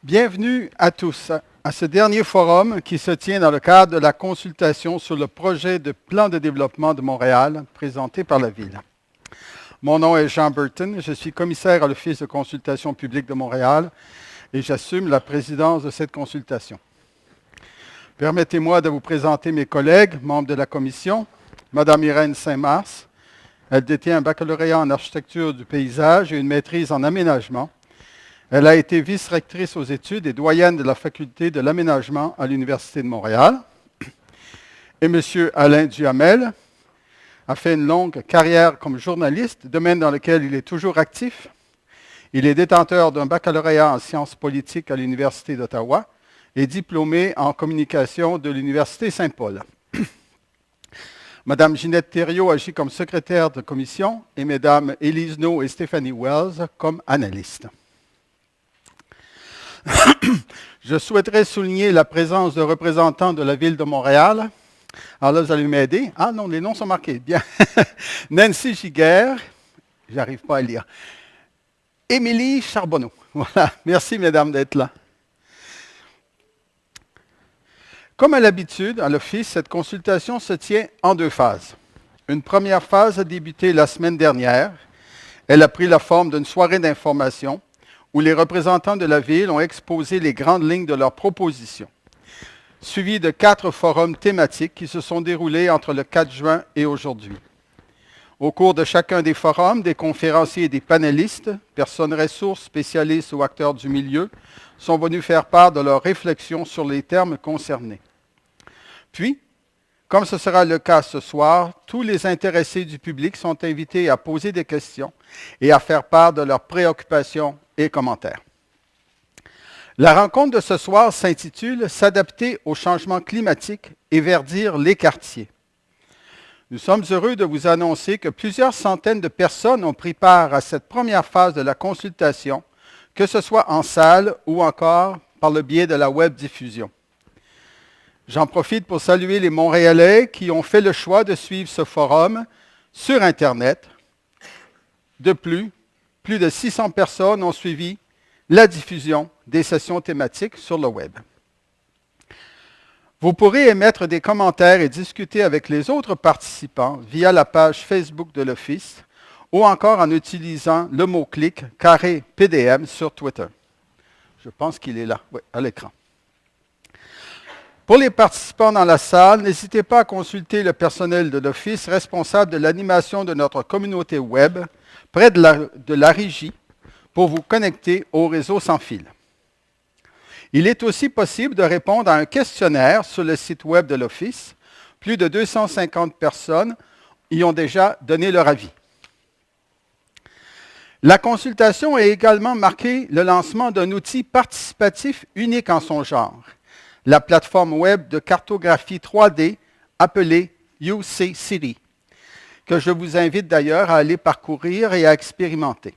Bienvenue à tous à ce dernier forum qui se tient dans le cadre de la consultation sur le projet de plan de développement de Montréal présenté par la Ville. Mon nom est Jean Burton, je suis commissaire à l'Office de consultation publique de Montréal et j'assume la présidence de cette consultation. Permettez-moi de vous présenter mes collègues, membres de la commission. Madame Irène Saint-Mars, elle détient un baccalauréat en architecture du paysage et une maîtrise en aménagement. Elle a été vice-rectrice aux études et doyenne de la faculté de l'aménagement à l'Université de Montréal. Et M. Alain Duhamel a fait une longue carrière comme journaliste, domaine dans lequel il est toujours actif. Il est détenteur d'un baccalauréat en sciences politiques à l'Université d'Ottawa et diplômé en communication de l'Université Saint-Paul. Madame Ginette Thériault agit comme secrétaire de commission et Mesdames Élise Nault et Stéphanie Wells comme analystes. Je souhaiterais souligner la présence de représentants de la Ville de Montréal. Alors là, vous allez m'aider. Ah non, les noms sont marqués. Bien. Nancy Giguère, j'arrive pas à lire. Émilie Charbonneau. Voilà. Merci, mesdames, d'être là. Comme à l'habitude, à l'Office, cette consultation se tient en deux phases. Une première phase a débuté la semaine dernière. Elle a pris la forme d'une soirée d'information où les représentants de la Ville ont exposé les grandes lignes de leurs propositions, suivi de 4 forums thématiques qui se sont déroulés entre le 4 juin et aujourd'hui. Au cours de chacun des forums, des conférenciers et des panélistes, personnes ressources, spécialistes ou acteurs du milieu, sont venus faire part de leurs réflexions sur les termes concernés. Puis, comme ce sera le cas ce soir, tous les intéressés du public sont invités à poser des questions et à faire part de leurs préoccupations et commentaires. La rencontre de ce soir s'intitule « S'adapter au changement climatique et verdir les quartiers ». Nous sommes heureux de vous annoncer que plusieurs centaines de personnes ont pris part à cette première phase de la consultation, que ce soit en salle ou encore par le biais de la web diffusion. J'en profite pour saluer les Montréalais qui ont fait le choix de suivre ce forum sur Internet. De plus de 600 personnes ont suivi la diffusion des sessions thématiques sur le web. Vous pourrez émettre des commentaires et discuter avec les autres participants via la page Facebook de l'Office ou encore en utilisant le mot-clic #PDM sur Twitter. Je pense qu'il est là, oui, à l'écran. Pour les participants dans la salle, n'hésitez pas à consulter le personnel de l'Office responsable de l'animation de notre communauté web près de la régie pour vous connecter au réseau sans fil. Il est aussi possible de répondre à un questionnaire sur le site web de l'Office. Plus de 250 personnes y ont déjà donné leur avis. La consultation a également marqué le lancement d'un outil participatif unique en son genre, la plateforme web de cartographie 3D appelée UC City, que je vous invite d'ailleurs à aller parcourir et à expérimenter.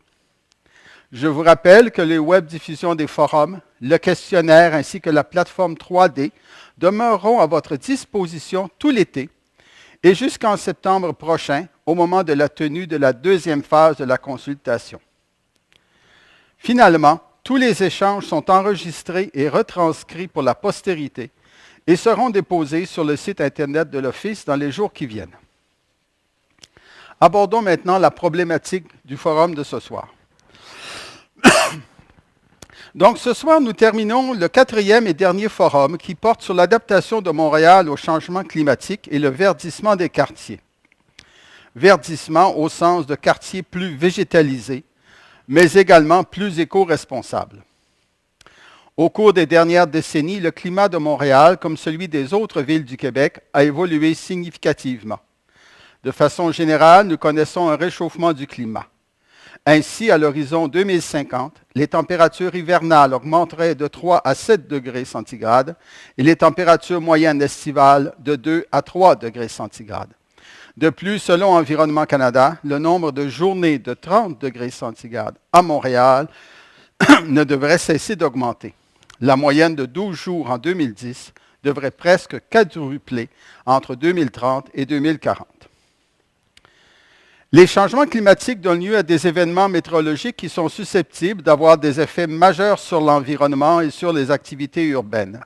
Je vous rappelle que les web diffusions des forums, le questionnaire ainsi que la plateforme 3D demeureront à votre disposition tout l'été et jusqu'en septembre prochain, au moment de la tenue de la deuxième phase de la consultation. Finalement, tous les échanges sont enregistrés et retranscrits pour la postérité et seront déposés sur le site Internet de l'Office dans les jours qui viennent. Abordons maintenant la problématique du forum de ce soir. Donc, ce soir, nous terminons le 4e et dernier forum qui porte sur l'adaptation de Montréal au changement climatique et le verdissement des quartiers. Verdissement au sens de quartiers plus végétalisés, mais également plus éco-responsables. Au cours des dernières décennies, le climat de Montréal, comme celui des autres villes du Québec, a évolué significativement. De façon générale, nous connaissons un réchauffement du climat. Ainsi, à l'horizon 2050, les températures hivernales augmenteraient de 3 à 7 degrés centigrades et les températures moyennes estivales de 2 à 3 degrés centigrades. De plus, selon Environnement Canada, le nombre de journées de 30 degrés centigrades à Montréal ne devrait cesser d'augmenter. La moyenne de 12 jours en 2010 devrait presque quadrupler entre 2030 et 2040. Les changements climatiques donnent lieu à des événements météorologiques qui sont susceptibles d'avoir des effets majeurs sur l'environnement et sur les activités urbaines.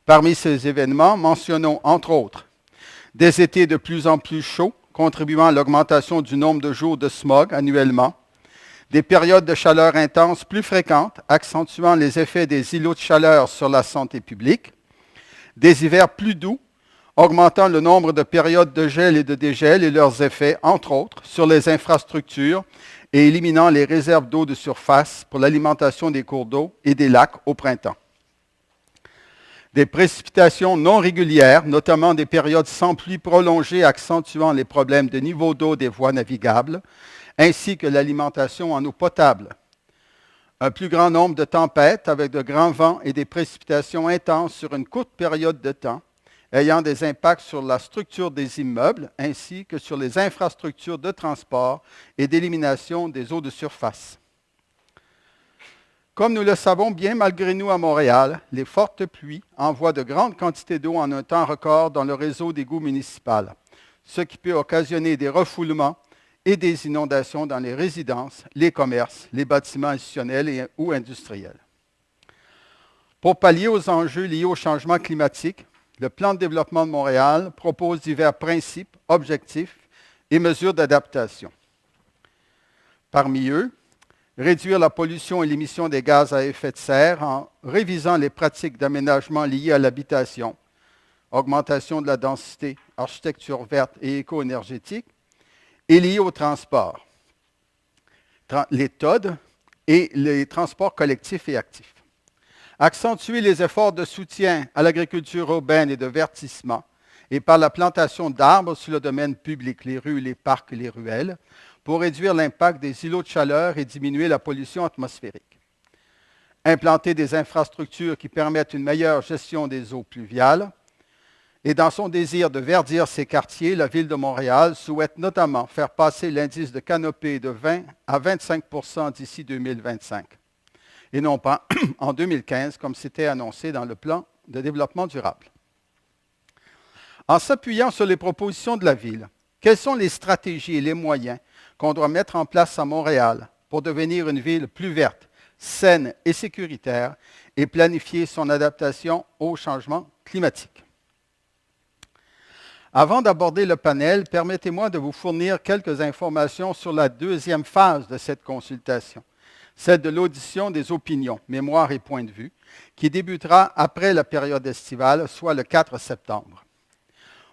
Parmi ces événements, mentionnons entre autres des étés de plus en plus chauds, contribuant à l'augmentation du nombre de jours de smog annuellement, des périodes de chaleur intense plus fréquentes, accentuant les effets des îlots de chaleur sur la santé publique, des hivers plus doux, augmentant le nombre de périodes de gel et de dégel et leurs effets, entre autres, sur les infrastructures et éliminant les réserves d'eau de surface pour l'alimentation des cours d'eau et des lacs au printemps. Des précipitations non régulières, notamment des périodes sans pluie prolongées accentuant les problèmes de niveau d'eau des voies navigables, ainsi que l'alimentation en eau potable. Un plus grand nombre de tempêtes avec de grands vents et des précipitations intenses sur une courte période de temps, ayant des impacts sur la structure des immeubles, ainsi que sur les infrastructures de transport et d'élimination des eaux de surface. Comme nous le savons bien malgré nous à Montréal, les fortes pluies envoient de grandes quantités d'eau en un temps record dans le réseau d'égouts municipal, ce qui peut occasionner des refoulements et des inondations dans les résidences, les commerces, les bâtiments institutionnels ou industriels. Pour pallier aux enjeux liés au changement climatique, le plan de développement de Montréal propose divers principes, objectifs et mesures d'adaptation. Parmi eux, réduire la pollution et l'émission des gaz à effet de serre en révisant les pratiques d'aménagement liées à l'habitation, augmentation de la densité, architecture verte et éco-énergétique, et liées au transport, les TOD et les transports collectifs et actifs. Accentuer les efforts de soutien à l'agriculture urbaine et de verdissement, et par la plantation d'arbres sur le domaine public, les rues, les parcs et les ruelles, pour réduire l'impact des îlots de chaleur et diminuer la pollution atmosphérique. Implanter des infrastructures qui permettent une meilleure gestion des eaux pluviales. Et dans son désir de verdir ses quartiers, la Ville de Montréal souhaite notamment faire passer l'indice de canopée de 20 à 25 % d'ici 2025, et non pas en 2015, comme c'était annoncé dans le plan de développement durable. En s'appuyant sur les propositions de la Ville, quelles sont les stratégies et les moyens qu'on doit mettre en place à Montréal pour devenir une ville plus verte, saine et sécuritaire et planifier son adaptation au changement climatique? Avant d'aborder le panel, permettez-moi de vous fournir quelques informations sur la deuxième phase de cette consultation, celle de l'audition des opinions, mémoires et points de vue, qui débutera après la période estivale, soit le 4 septembre.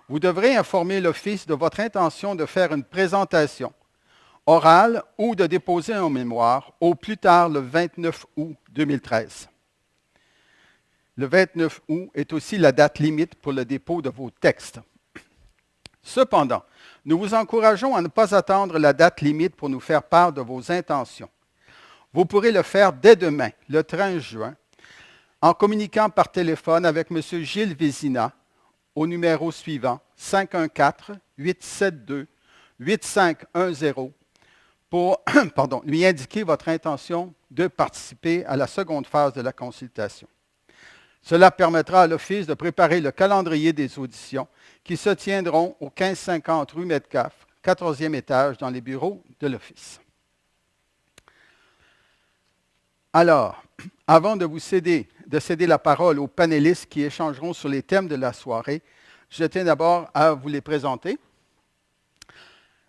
Vous devrez informer l'Office de votre intention de faire une présentation orale ou de déposer un mémoire au plus tard le 29 août 2013. Le 29 août est aussi la date limite pour le dépôt de vos textes. Cependant, nous vous encourageons à ne pas attendre la date limite pour nous faire part de vos intentions. Vous pourrez le faire dès demain, le 13 juin, en communiquant par téléphone avec M. Gilles Vézina au numéro suivant 514-872-8510 pour lui indiquer votre intention de participer à la seconde phase de la consultation. Cela permettra à l'Office de préparer le calendrier des auditions qui se tiendront au 1550 rue Metcalfe, 14e étage, dans les bureaux de l'Office. Alors, avant de céder la parole aux panélistes qui échangeront sur les thèmes de la soirée, je tiens d'abord à vous les présenter.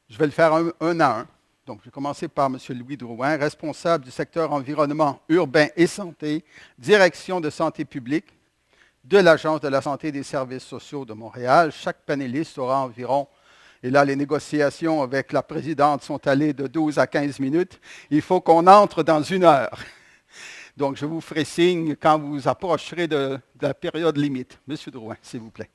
Je vais le faire un à un. Donc, je vais commencer par M. Louis Drouin, responsable du secteur environnement urbain et santé, direction de santé publique de l'Agence de la santé et des services sociaux de Montréal. Chaque panéliste aura environ, et là les négociations avec la présidente sont allées de 12 à 15 minutes, il faut qu'on entre dans 1 heure. Donc, je vous ferai signe quand vous approcherez de la période limite. M. Drouin, s'il vous plaît.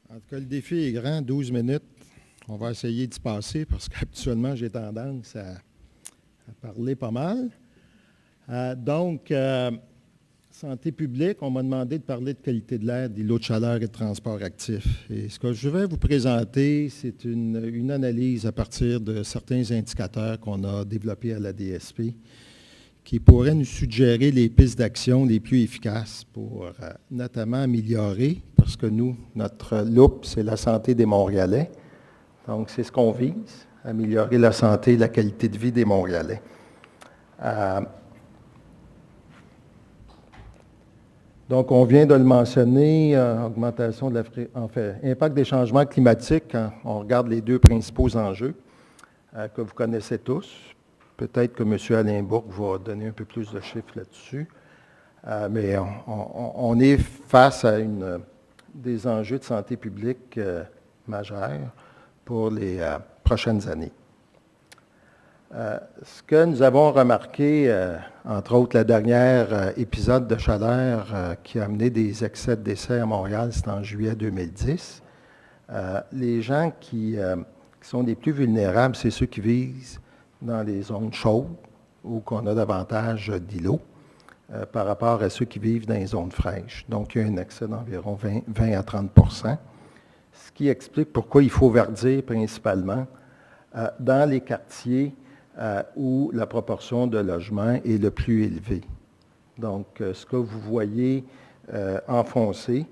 En tout cas, le défi est grand, 12 minutes. On va essayer d'y passer parce qu'habituellement, j'ai tendance à parler pas mal. Santé publique, on m'a demandé de parler de qualité de l'air, d'îlots de chaleur et de transport actif. Et ce que je vais vous présenter, c'est une analyse à partir de certains indicateurs qu'on a développés à la DSP qui pourrait nous suggérer les pistes d'action les plus efficaces pour notamment améliorer, parce que nous, notre loupe, c'est la santé des Montréalais. Donc, c'est ce qu'on vise, améliorer la santé et la qualité de vie des Montréalais. Donc, on vient de le mentionner, augmentation de impact des changements climatiques, quand on regarde les deux principaux enjeux que vous connaissez tous. Peut-être que M. Alain Bourque va donner un peu plus de chiffres là-dessus. Mais on est face à des enjeux de santé publique majeurs pour les prochaines années. Ce que nous avons remarqué, entre autres, le dernier épisode de chaleur qui a amené des excès de décès à Montréal, c'est en juillet 2010. Les gens qui sont les plus vulnérables, c'est ceux qui vivent dans les zones chaudes où on a davantage d'îlots par rapport à ceux qui vivent dans les zones fraîches. Donc, il y a un excès d'environ 20 à 30 %, ce qui explique pourquoi il faut verdir principalement dans les quartiers où la proportion de logements est le plus élevée. Donc, ce que vous voyez en foncé,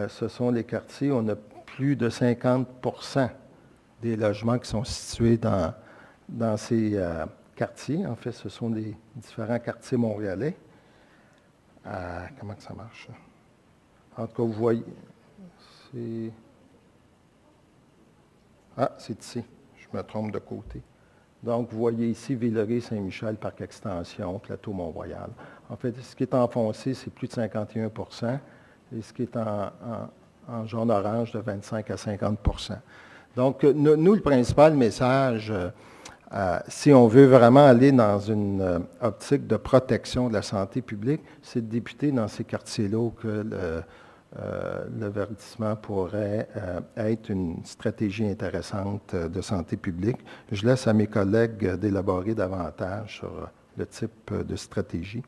ce sont les quartiers où on a plus de 50 % des logements qui sont situés dans ces quartiers. En fait, ce sont les différents quartiers montréalais. Comment que ça marche? En tout cas, vous voyez, c'est ici. Je me trompe de côté. Donc, vous voyez ici Villeray, Saint-Michel, Parc Extension, Plateau Mont-Royal. En fait, ce qui est enfoncé, c'est plus de 51 % et ce qui est en jaune-orange, de 25 à 50 %. Donc, nous, le principal message, si on veut vraiment aller dans une optique de protection de la santé publique, c'est de débuter dans ces quartiers-là où le verdissement pourrait être une stratégie intéressante de santé publique. Je laisse à mes collègues d'élaborer davantage sur le type de stratégie.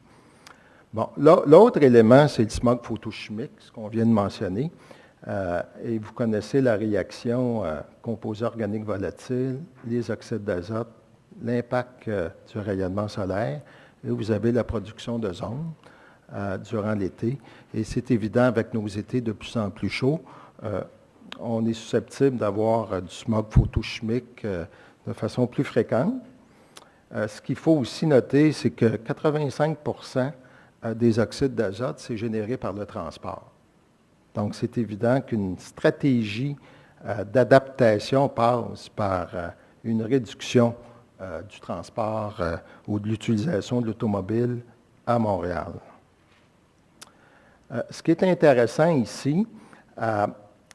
Bon, l'autre élément, c'est le smog photochimique, ce qu'on vient de mentionner. Et vous connaissez la réaction composés organiques volatiles, les oxydes d'azote, l'impact du rayonnement solaire, et vous avez la production d'ozone durant l'été. Et c'est évident, avec nos étés de plus en plus chauds, on est susceptible d'avoir du smog photochimique de façon plus fréquente. Ce qu'il faut aussi noter, c'est que 85 % des oxydes d'azote, c'est généré par le transport. Donc, c'est évident qu'une stratégie d'adaptation passe par une réduction du transport ou de l'utilisation de l'automobile à Montréal. Ce qui est intéressant ici,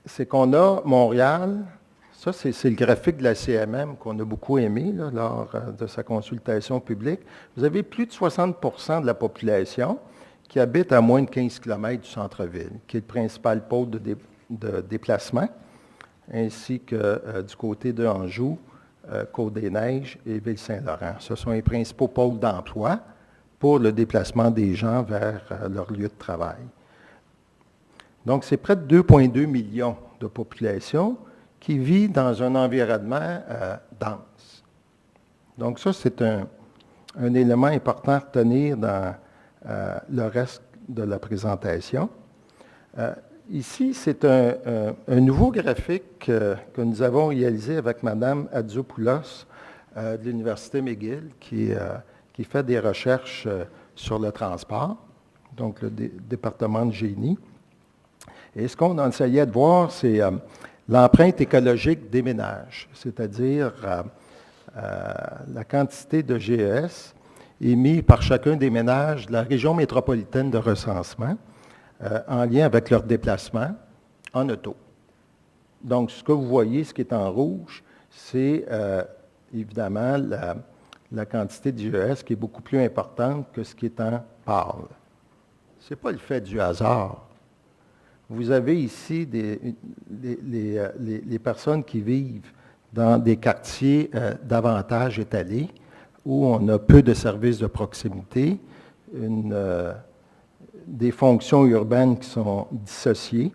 c'est qu'on a Montréal, ça c'est le graphique de la CMM qu'on a beaucoup aimé là, lors de sa consultation publique. Vous avez plus de 60 % de la population qui habite à moins de 15 km du centre-ville, qui est le principal pôle de déplacement, ainsi que du côté de Anjou, Côte-des-Neiges et Ville-Saint-Laurent. Ce sont les principaux pôles d'emploi pour le déplacement des gens vers leur lieu de travail. Donc, c'est près de 2,2 millions de population qui vit dans un environnement dense. Donc, ça, c'est un élément important à retenir dans le reste de la présentation. Ici, c'est un nouveau graphique que nous avons réalisé avec Mme Adzopoulos de l'Université McGill, qui fait des recherches sur le transport, donc le département de génie. Et ce qu'on a essayé de voir, c'est l'empreinte écologique des ménages, c'est-à-dire la quantité de GES émis par chacun des ménages de la région métropolitaine de recensement en lien avec leur déplacement en auto. Donc, ce que vous voyez, ce qui est en rouge, c'est évidemment la quantité de GES qui est beaucoup plus importante que ce qui est en pâle. Ce n'est pas le fait du hasard. Vous avez ici les personnes qui vivent dans des quartiers davantage étalés, où on a peu de services de proximité, des fonctions urbaines qui sont dissociées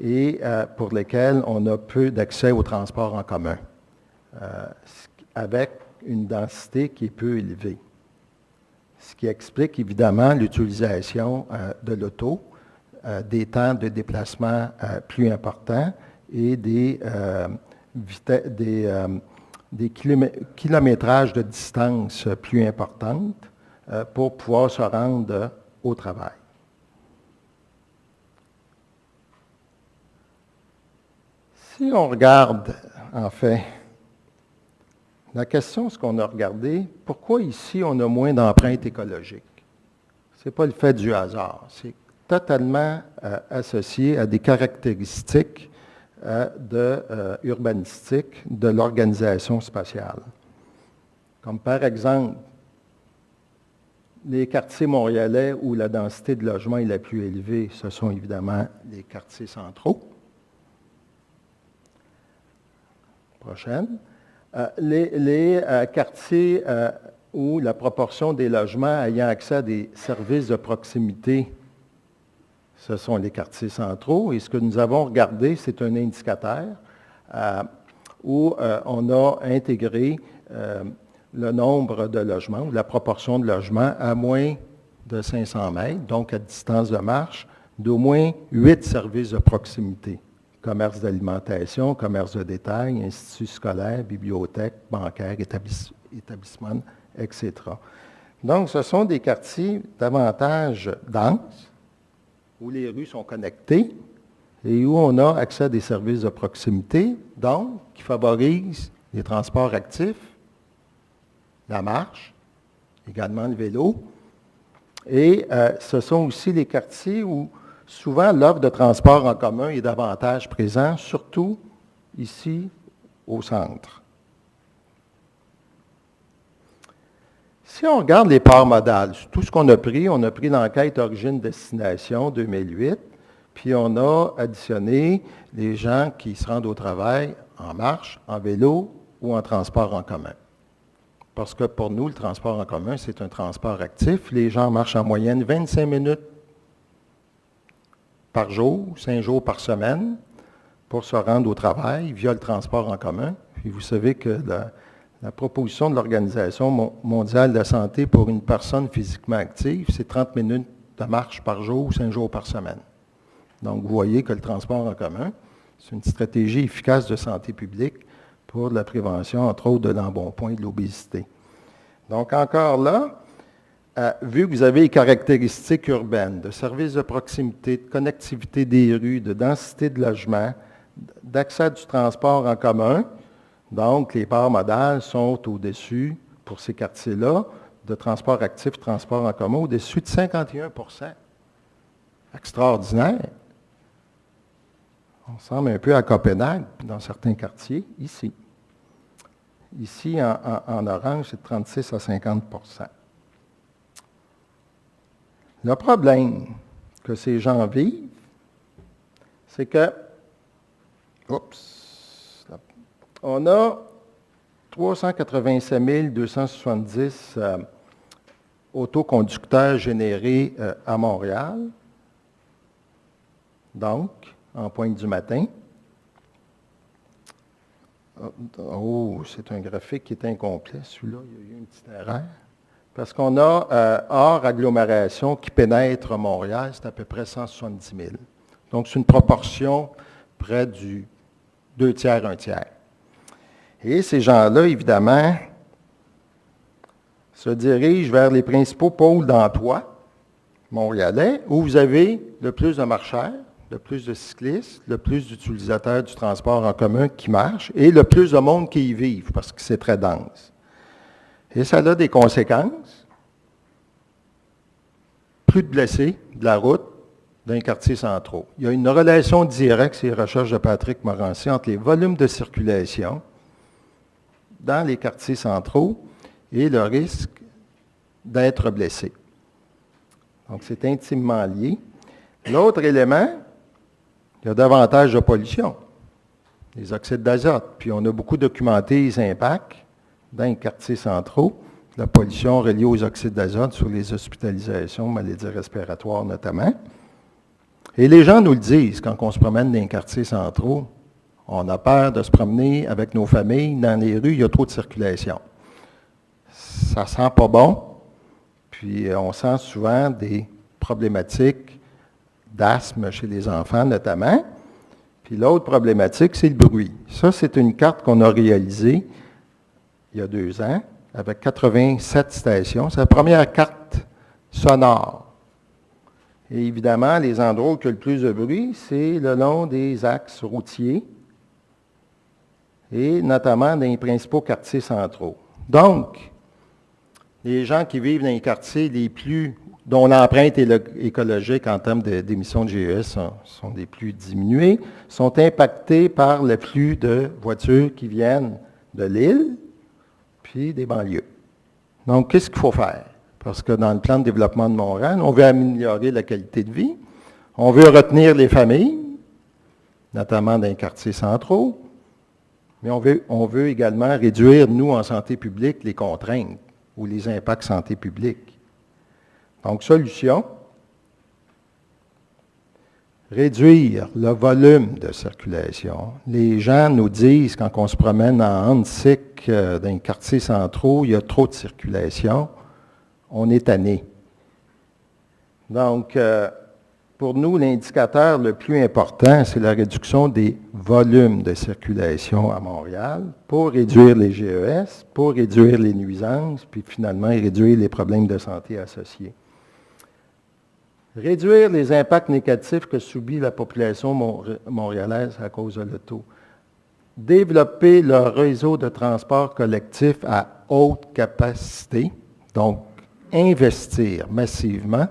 et pour lesquelles on a peu d'accès au transport en commun, avec une densité qui est peu élevée. ce qui explique évidemment l'utilisation de l'auto, des temps de déplacement plus importants et des kilométrages de distance plus importantes pour pouvoir se rendre au travail. Si on regarde, en fait, la question, ce qu'on a regardé, pourquoi ici on a moins d'empreintes écologiques? Ce n'est pas le fait du hasard, c'est totalement associé à des caractéristiques urbanistiques de l'organisation spatiale. Comme par exemple, les quartiers montréalais où la densité de logement est la plus élevée, ce sont évidemment les quartiers centraux. Prochaine. Les quartiers où la proportion des logements ayant accès à des services de proximité, ce sont les quartiers centraux. Et ce que nous avons regardé, c'est un indicateur où on a intégré le nombre de logements, ou la proportion de logements à moins de 500 mètres, donc à distance de marche, d'au moins 8 services de proximité. Commerce d'alimentation, commerce de détail, instituts scolaires, bibliothèques, bancaires, établissements, etc. Donc, ce sont des quartiers davantage denses, où les rues sont connectées et où on a accès à des services de proximité, donc qui favorisent les transports actifs, la marche, également le vélo. Et ce sont aussi les quartiers où souvent l'offre de transport en commun est davantage présente, surtout ici au centre. Si on regarde les parts modales, tout ce qu'on a pris l'enquête origine-destination 2008, puis on a additionné les gens qui se rendent au travail en marche, en vélo ou en transport en commun. Parce que pour nous, le transport en commun, c'est un transport actif. Les gens marchent en moyenne 25 minutes par jour, 5 jours par semaine, pour se rendre au travail via le transport en commun. Puis vous savez que la proposition de l'Organisation mondiale de la santé pour une personne physiquement active, c'est 30 minutes de marche par jour, 5 jours par semaine. Donc, vous voyez que le transport en commun, c'est une stratégie efficace de santé publique pour la prévention, entre autres, de l'embonpoint et de l'obésité. Donc, encore là, vu que vous avez les caractéristiques urbaines, de services de proximité, de connectivité des rues, de densité de logement, d'accès du transport en commun, donc les parts modales sont au-dessus, pour ces quartiers-là, de transport actif, transport en commun, au-dessus de 51 %. Extraordinaire. On ressemble un peu à Copenhague, dans certains quartiers, ici. Ici, en orange, c'est de 36 à 50 %. Le problème que ces gens vivent, c'est que, on a 387 270 autoconducteurs générés à Montréal, donc, en pointe du matin. Oh, c'est un graphique qui est incomplet. Celui-là, il y a eu une petite erreur. Parce qu'on a, hors agglomération qui pénètre Montréal, c'est à peu près 170 000. Donc, c'est une proportion près du 2 tiers, 1 tiers. Et ces gens-là, évidemment, se dirigent vers les principaux pôles d'emploi montréalais, où vous avez le plus de marcheurs, le plus de cyclistes, le plus d'utilisateurs du transport en commun qui marchent et le plus de monde qui y vivent, parce que c'est très dense. Et ça a des conséquences. Plus de blessés de la route dans les quartiers centraux. Il y a une relation directe, c'est les recherches de Patrick Morancy, entre les volumes de circulation dans les quartiers centraux et le risque d'être blessé. Donc, c'est intimement lié. L'autre élément, il y a davantage de pollution, les oxydes d'azote. Puis on a beaucoup documenté les impacts dans les quartiers centraux, la pollution reliée aux oxydes d'azote sur les hospitalisations, maladies respiratoires notamment. Et les gens nous le disent quand on se promène dans les quartiers centraux, on a peur de se promener avec nos familles dans les rues, il y a trop de circulation. Ça sent pas bon. Puis on sent souvent des problématiques d'asthme chez les enfants notamment. Puis l'autre problématique, c'est le bruit. Ça, c'est une carte qu'on a réalisée il y a 2 ans avec 87 stations. C'est la première carte sonore. Et évidemment, les endroits où il y a le plus de bruit, c'est le long des axes routiers et notamment dans les principaux quartiers centraux. Donc, les gens qui vivent dans les quartiers dont l'empreinte écologique en termes d'émissions de GES sont des plus diminuées, sont impactés par le flux de voitures qui viennent de l'île, puis des banlieues. Donc, qu'est-ce qu'il faut faire? Parce que dans le plan de développement de Montréal, on veut améliorer la qualité de vie, on veut retenir les familles, notamment dans les quartiers centraux, mais on veut également réduire, nous, en santé publique, les contraintes ou les impacts santé publique. Donc, solution, réduire le volume de circulation. Les gens nous disent, quand on se promène en Hansick, dans les quartiers centraux, il y a trop de circulation. On est tanné. Donc, pour nous, l'indicateur le plus important, c'est la réduction des volumes de circulation à Montréal pour réduire les GES, pour réduire les nuisances, puis finalement réduire les problèmes de santé associés. Réduire les impacts négatifs que subit la population montréalaise à cause de l'auto. Développer le réseau de transport collectif à haute capacité, donc investir massivement.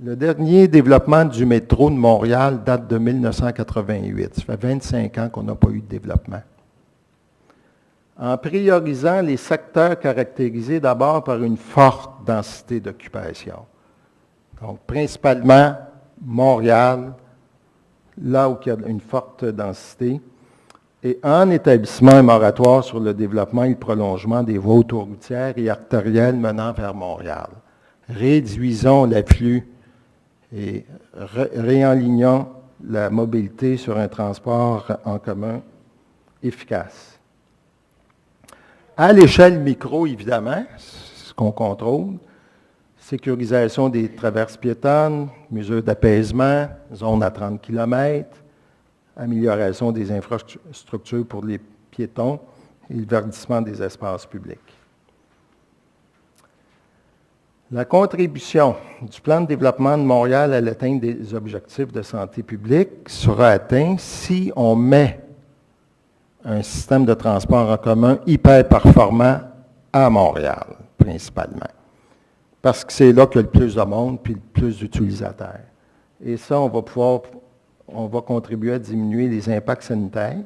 Le dernier développement du métro de Montréal date de 1988. Ça fait 25 ans qu'on n'a pas eu de développement. En priorisant les secteurs caractérisés d'abord par une forte densité d'occupation. Donc, principalement Montréal, là où il y a une forte densité, et en établissant un moratoire sur le développement et le prolongement des voies autoroutières et artérielles menant vers Montréal. Réduisons l'afflux et réalignons la mobilité sur un transport en commun efficace. À l'échelle micro, évidemment, ce qu'on contrôle, sécurisation des traverses piétonnes, mesures d'apaisement, zone à 30 km, amélioration des infrastructures pour les piétons et le verdissement des espaces publics. La contribution du plan de développement de Montréal à l'atteinte des objectifs de santé publique sera atteinte si on met un système de transport en commun hyper performant à Montréal, principalement. Parce que c'est là qu'il y a le plus de monde puis le plus d'utilisateurs. Et ça, on va contribuer à diminuer les impacts sanitaires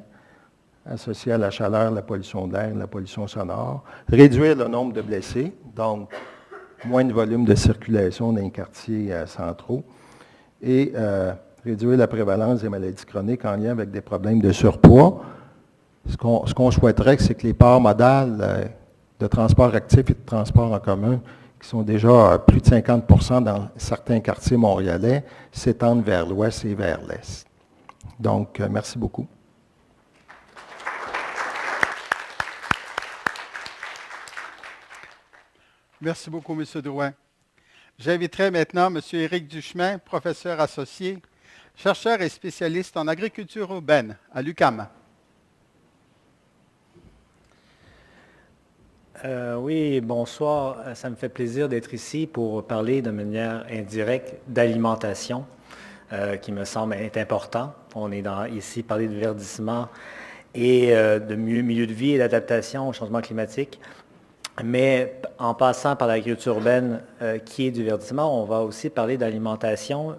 associés à la chaleur, la pollution de l'air, la pollution sonore, réduire le nombre de blessés, donc moins de volume de circulation dans les quartiers centraux, et réduire la prévalence des maladies chroniques en lien avec des problèmes de surpoids. Ce qu'on souhaiterait, c'est que les parts modales de transport actif et de transport en commun, qui sont déjà plus de 50% dans certains quartiers montréalais, s'étendent vers l'ouest et vers l'est. Donc, merci beaucoup. Merci beaucoup, M. Drouin. J'inviterai maintenant M. Éric Duchemin, professeur associé, chercheur et spécialiste en agriculture urbaine à l'UQAM. Oui, bonsoir. Ça me fait plaisir d'être ici pour parler de manière indirecte d'alimentation, qui me semble être important. On est ici parler de verdissement et de milieu de vie et d'adaptation au changement climatique. Mais en passant par l'agriculture urbaine qui est du verdissement, on va aussi parler d'alimentation.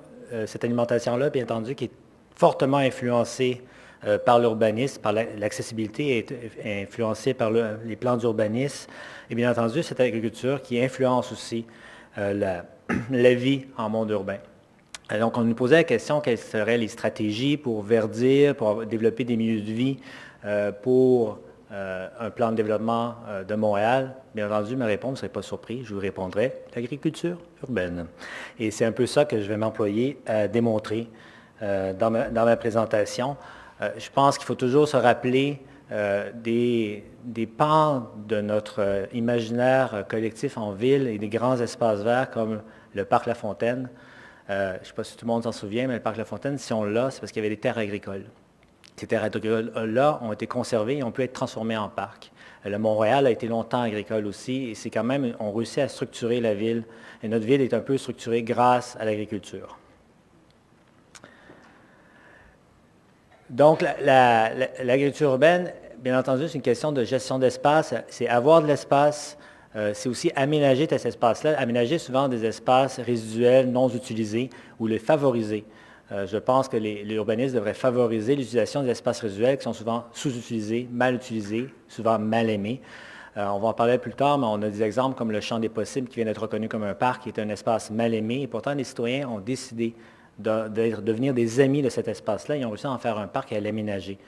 Cette alimentation-là, bien entendu, qui est fortement influencée par l'urbanisme, par l'accessibilité est influencée par les plans d'urbanisme. Et bien entendu, cette agriculture qui influence aussi la vie en monde urbain. Donc, on nous posait la question quelles seraient les stratégies pour verdir, pour développer des milieux de vie pour un plan de développement de Montréal. Bien entendu, ma réponse, vous ne serez pas surpris, je vous répondrai l'agriculture urbaine. Et c'est un peu ça que je vais m'employer à démontrer dans ma présentation. Je pense qu'il faut toujours se rappeler des pans de notre imaginaire collectif en ville et des grands espaces verts comme le parc La Fontaine. Je ne sais pas si tout le monde s'en souvient, mais le parc La Fontaine, si on l'a, c'est parce qu'il y avait des terres agricoles. Ces terres agricoles-là ont été conservées et ont pu être transformées en parc. Le Montréal a été longtemps agricole aussi, et c'est quand même, on réussit à structurer la ville, et notre ville est un peu structurée grâce à l'agriculture. Donc, l'agriculture urbaine, bien entendu, c'est une question de gestion d'espace, c'est avoir de l'espace, c'est aussi aménager cet espace-là, aménager souvent des espaces résiduels non utilisés ou les favoriser. Je pense que les urbanistes devraient favoriser l'utilisation des espaces résiduels qui sont souvent sous-utilisés, mal utilisés, souvent mal aimés. On va en parler plus tard, mais on a des exemples comme le Champ des possibles qui vient d'être reconnu comme un parc, qui est un espace mal aimé. Et pourtant, les citoyens ont décidé de devenir des amis de cet espace-là. Ils ont réussi à en faire un parc et à l'aménager.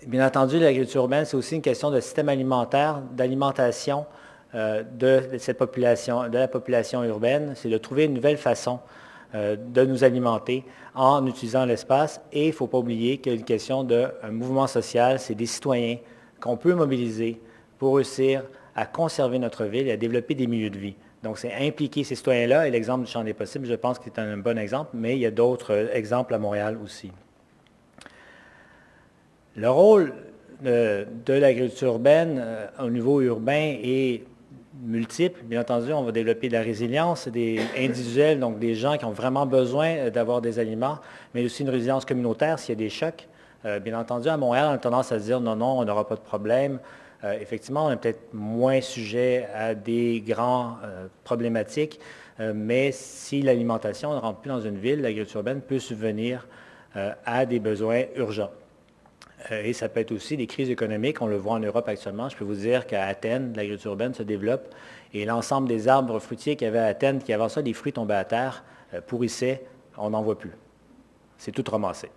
Bien entendu, l'agriculture urbaine, c'est aussi une question de système alimentaire, d'alimentation de cette population, de la population urbaine. C'est de trouver une nouvelle façon de nous alimenter en utilisant l'espace. Et il ne faut pas oublier qu'il y a une question d'un mouvement social, c'est des citoyens qu'on peut mobiliser pour réussir à conserver notre ville et à développer des milieux de vie. Donc, c'est impliquer ces citoyens-là, et l'exemple du Champ des possibles, je pense que c'est un bon exemple, mais il y a d'autres exemples à Montréal aussi. Le rôle de l'agriculture urbaine au niveau urbain est multiples. Bien entendu, on va développer de la résilience des individuels, donc des gens qui ont vraiment besoin d'avoir des aliments, mais aussi une résilience communautaire s'il y a des chocs. Bien entendu, à Montréal, on a tendance à se dire non, non, on n'aura pas de problème. Effectivement, on est peut-être moins sujet à des grandes problématiques, mais si l'alimentation ne rentre plus dans une ville, l'agriculture urbaine peut subvenir à des besoins urgents. Et ça peut être aussi des crises économiques. On le voit en Europe actuellement. Je peux vous dire qu'à Athènes, l'agriculture urbaine se développe et l'ensemble des arbres fruitiers qu'il y avait à Athènes, qui avant ça, des fruits tombaient à terre, pourrissaient, on n'en voit plus. C'est tout ramassé.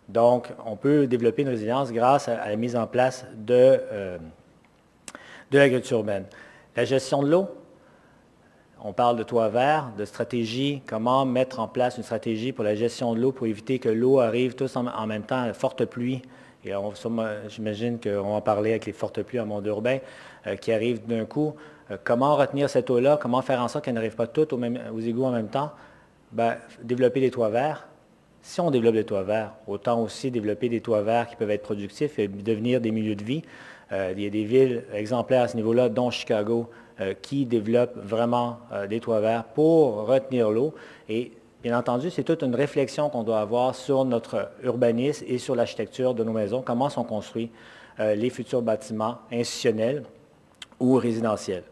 Donc, on peut développer une résilience grâce à la mise en place de l'agriculture urbaine. La gestion de l'eau, on parle de toit vert, de stratégie, comment mettre en place une stratégie pour la gestion de l'eau pour éviter que l'eau arrive tous en même temps à forte pluie. Et j'imagine qu'on va en parler avec les fortes pluies en monde urbain qui arrivent d'un coup. Comment retenir cette eau-là? Comment faire en sorte qu'elle n'arrive pas toutes aux égouts en même temps? Bien, développer des toits verts. Si on développe des toits verts, autant aussi développer des toits verts qui peuvent être productifs et devenir des milieux de vie. Il y a des villes exemplaires à ce niveau-là, dont Chicago, qui développent vraiment des toits verts pour retenir l'eau. Et bien entendu, c'est toute une réflexion qu'on doit avoir sur notre urbanisme et sur l'architecture de nos maisons, comment sont construits les futurs bâtiments institutionnels ou résidentiels.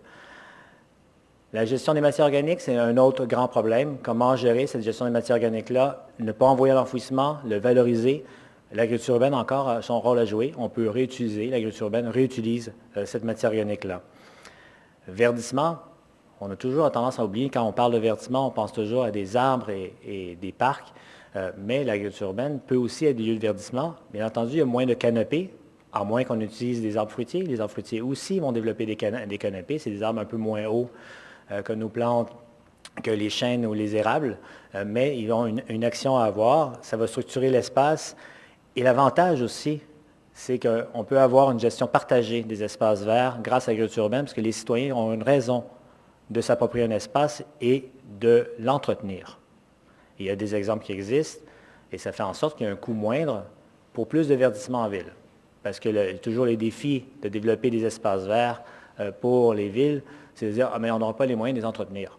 La gestion des matières organiques, c'est un autre grand problème. Comment gérer cette gestion des matières organiques-là, ne pas envoyer à l'enfouissement, le valoriser. L'agriculture urbaine, encore, a son rôle à jouer. On peut réutiliser, l'agriculture urbaine réutilise cette matière organique-là. Verdissement, on a toujours tendance à oublier, quand on parle de verdissement, on pense toujours à des arbres et des parcs, mais l'agriculture urbaine peut aussi être des lieux de verdissement. Bien entendu, il y a moins de canopées, à moins qu'on utilise des arbres fruitiers. Les arbres fruitiers aussi vont développer des canopées. C'est des arbres un peu moins hauts que nos plantes, que les chênes ou les érables, mais ils ont une action à avoir. Ça va structurer l'espace. Et l'avantage aussi, c'est qu'on peut avoir une gestion partagée des espaces verts grâce à l'agriculture urbaine, parce que les citoyens ont une raison de s'approprier un espace et de l'entretenir. Il y a des exemples qui existent, et ça fait en sorte qu'il y a un coût moindre pour plus de verdissement en ville. Parce que il y a toujours les défis de développer des espaces verts pour les villes, c'est de dire, mais on n'aura pas les moyens de les entretenir.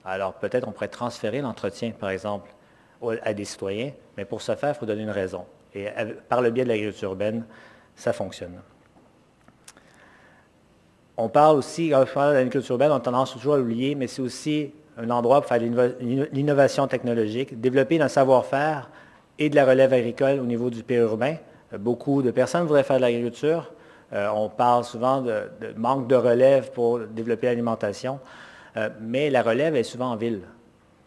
Alors peut-être on pourrait transférer l'entretien, par exemple, à des citoyens, mais pour ce faire, il faut donner une raison. Et par le biais de l'agriculture urbaine, ça fonctionne. On parle aussi, quand on parle de l'agriculture urbaine, on a tendance toujours à l'oublier, mais c'est aussi un endroit pour faire l'innovation technologique, développer un savoir-faire et de la relève agricole au niveau du périurbain. Beaucoup de personnes voudraient faire de l'agriculture. On parle souvent de manque de relève pour développer l'alimentation, mais la relève est souvent en ville.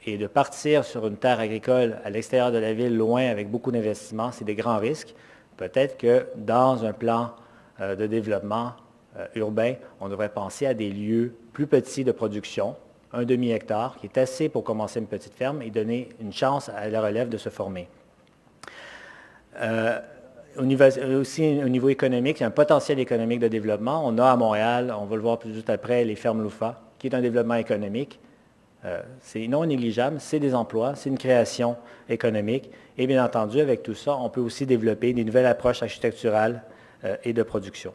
Et de partir sur une terre agricole à l'extérieur de la ville, loin, avec beaucoup d'investissements, c'est des grands risques. Peut-être que dans un plan de développement urbain, on devrait penser à des lieux plus petits de production, un demi-hectare, qui est assez pour commencer une petite ferme et donner une chance à la relève de se former. Aussi, au niveau économique, il y a un potentiel économique de développement. On a à Montréal, on va le voir plus juste après, les fermes Loufa, qui est un développement économique. C'est non négligeable, c'est des emplois, c'est une création économique. Et bien entendu, avec tout ça, on peut aussi développer des nouvelles approches architecturales et de production.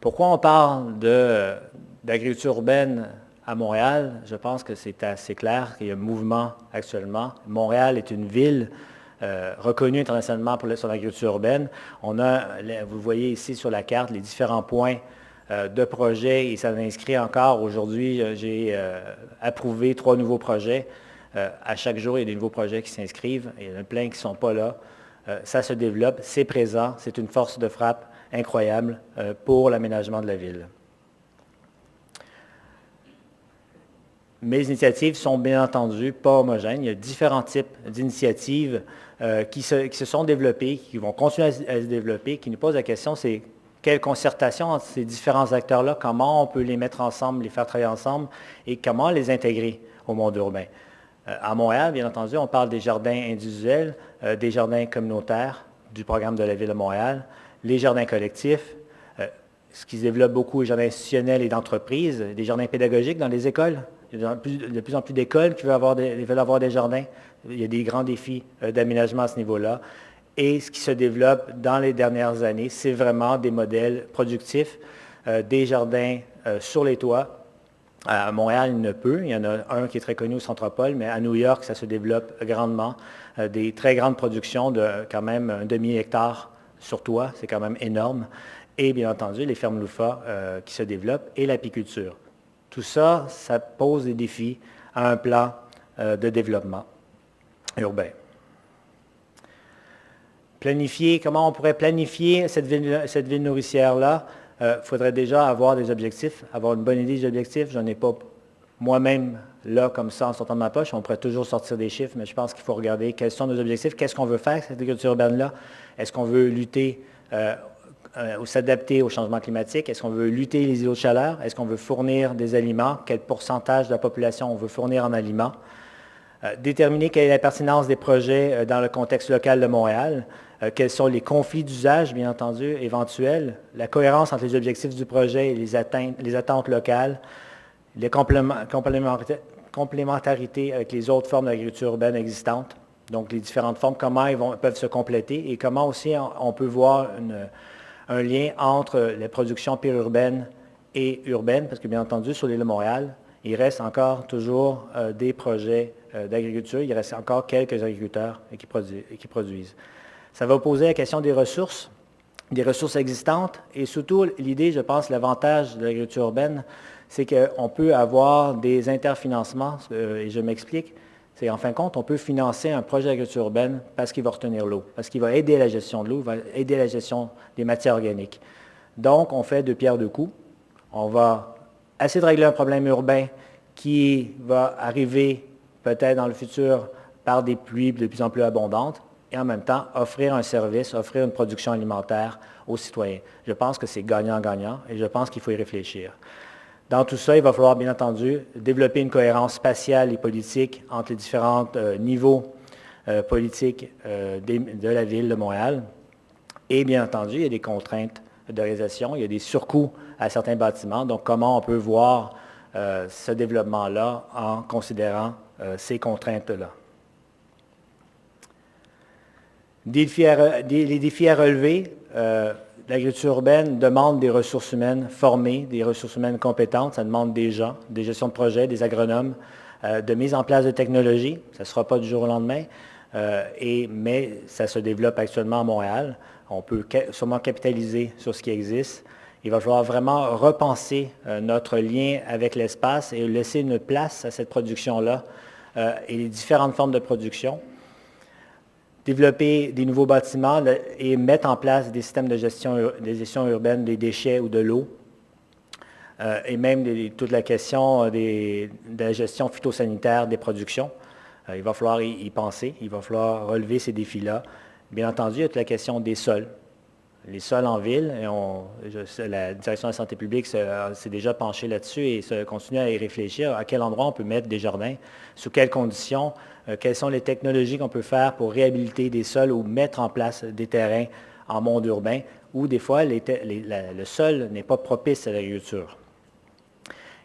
Pourquoi on parle d'agriculture urbaine à Montréal? Je pense que c'est assez clair qu'il y a un mouvement actuellement. Montréal est une ville reconnue internationalement pour son agriculture urbaine. On a, vous le voyez ici sur la carte, les différents points de projets et ça s'inscrit encore. Aujourd'hui, j'ai approuvé 3 nouveaux projets. À chaque jour, il y a des nouveaux projets qui s'inscrivent. Il y en a plein qui ne sont pas là. Ça se développe, c'est présent, c'est une force de frappe incroyable pour l'aménagement de la ville. Mes initiatives sont bien entendu pas homogènes. Il y a différents types d'initiatives qui se sont développées, qui vont continuer à se développer, qui nous posent la question, c'est quelle concertation entre ces différents acteurs-là, comment on peut les mettre ensemble, les faire travailler ensemble et comment les intégrer au monde urbain. À Montréal, bien entendu, on parle des jardins individuels, des jardins communautaires du programme de la Ville de Montréal, les jardins collectifs, ce qui se développe beaucoup, les jardins institutionnels et d'entreprises, des jardins pédagogiques dans les écoles. Il y a de plus en plus d'écoles qui veulent avoir des jardins. Il y a des grands défis d'aménagement à ce niveau-là. Et ce qui se développe dans les dernières années, c'est vraiment des modèles productifs, des jardins sur les toits. À Montréal, il y en a peu. Il y en a un qui est très connu au Centropole, mais à New York, ça se développe grandement. Des très grandes productions de quand même un demi-hectare sur toit, c'est quand même énorme. Et bien entendu, les fermes Loufa qui se développent et l'apiculture. Tout ça, ça pose des défis à un plan de développement urbain. Comment on pourrait planifier cette ville nourricière-là? Il faudrait déjà avoir des objectifs, avoir une bonne idée des objectifs. Je n'en ai pas moi-même là, comme ça, en sortant de ma poche. On pourrait toujours sortir des chiffres, mais je pense qu'il faut regarder quels sont nos objectifs, qu'est-ce qu'on veut faire avec cette agriculture urbaine-là. Est-ce qu'on veut lutter ou s'adapter au changement climatique? Est-ce qu'on veut lutter les îlots de chaleur? Est-ce qu'on veut fournir des aliments? Quel pourcentage de la population on veut fournir en aliments? Déterminer quelle est la pertinence des projets dans le contexte local de Montréal. Quels sont les conflits d'usage, bien entendu, éventuels, la cohérence entre les objectifs du projet et les attentes locales, les complémentarités avec les autres formes d'agriculture urbaine existantes, donc les différentes formes, comment elles peuvent se compléter et comment aussi on peut voir un lien entre les productions périurbaines et urbaines, parce que bien entendu, sur l'île de Montréal, il reste encore toujours des projets d'agriculture, il reste encore quelques agriculteurs qui produisent. Ça va poser la question des ressources existantes et surtout l'idée, je pense, l'avantage de l'agriculture urbaine, c'est qu'on peut avoir des interfinancements, et je m'explique, c'est en fin de compte, on peut financer un projet d'agriculture urbaine parce qu'il va retenir l'eau, parce qu'il va aider à la gestion de l'eau, il va aider à la gestion des matières organiques. Donc, on fait 2 pierres 2 coups. On va essayer de régler un problème urbain qui va arriver peut-être dans le futur par des pluies de plus en plus abondantes, et en même temps offrir un service, offrir une production alimentaire aux citoyens. Je pense que c'est gagnant-gagnant et je pense qu'il faut y réfléchir. Dans tout ça, il va falloir bien entendu développer une cohérence spatiale et politique entre les différents niveaux politiques de la Ville de Montréal. Et bien entendu, il y a des contraintes de réalisation, il y a des surcoûts à certains bâtiments. Donc, comment on peut voir ce développement-là en considérant ces contraintes-là? Les défis à relever, l'agriculture urbaine demande des ressources humaines formées, des ressources humaines compétentes, ça demande des gens, des gestions de projets, des agronomes, de mise en place de technologies, ça ne sera pas du jour au lendemain, mais ça se développe actuellement à Montréal. On peut sûrement capitaliser sur ce qui existe. Il va falloir vraiment repenser notre lien avec l'espace et laisser une place à cette production-là et les différentes formes de production. Développer des nouveaux bâtiments et mettre en place des systèmes de gestion urbaine des déchets ou de l'eau. Et même toute la question de la gestion phytosanitaire des productions. Il va falloir y penser, il va falloir relever ces défis-là. Bien entendu, il y a toute la question des sols. les sols en ville. La direction de la santé publique s'est déjà penchée là-dessus et continue à y réfléchir à quel endroit on peut mettre des jardins, sous quelles conditions, quelles sont les technologies qu'on peut faire pour réhabiliter des sols ou mettre en place des terrains en monde urbain où des fois le sol n'est pas propice à l'agriculture.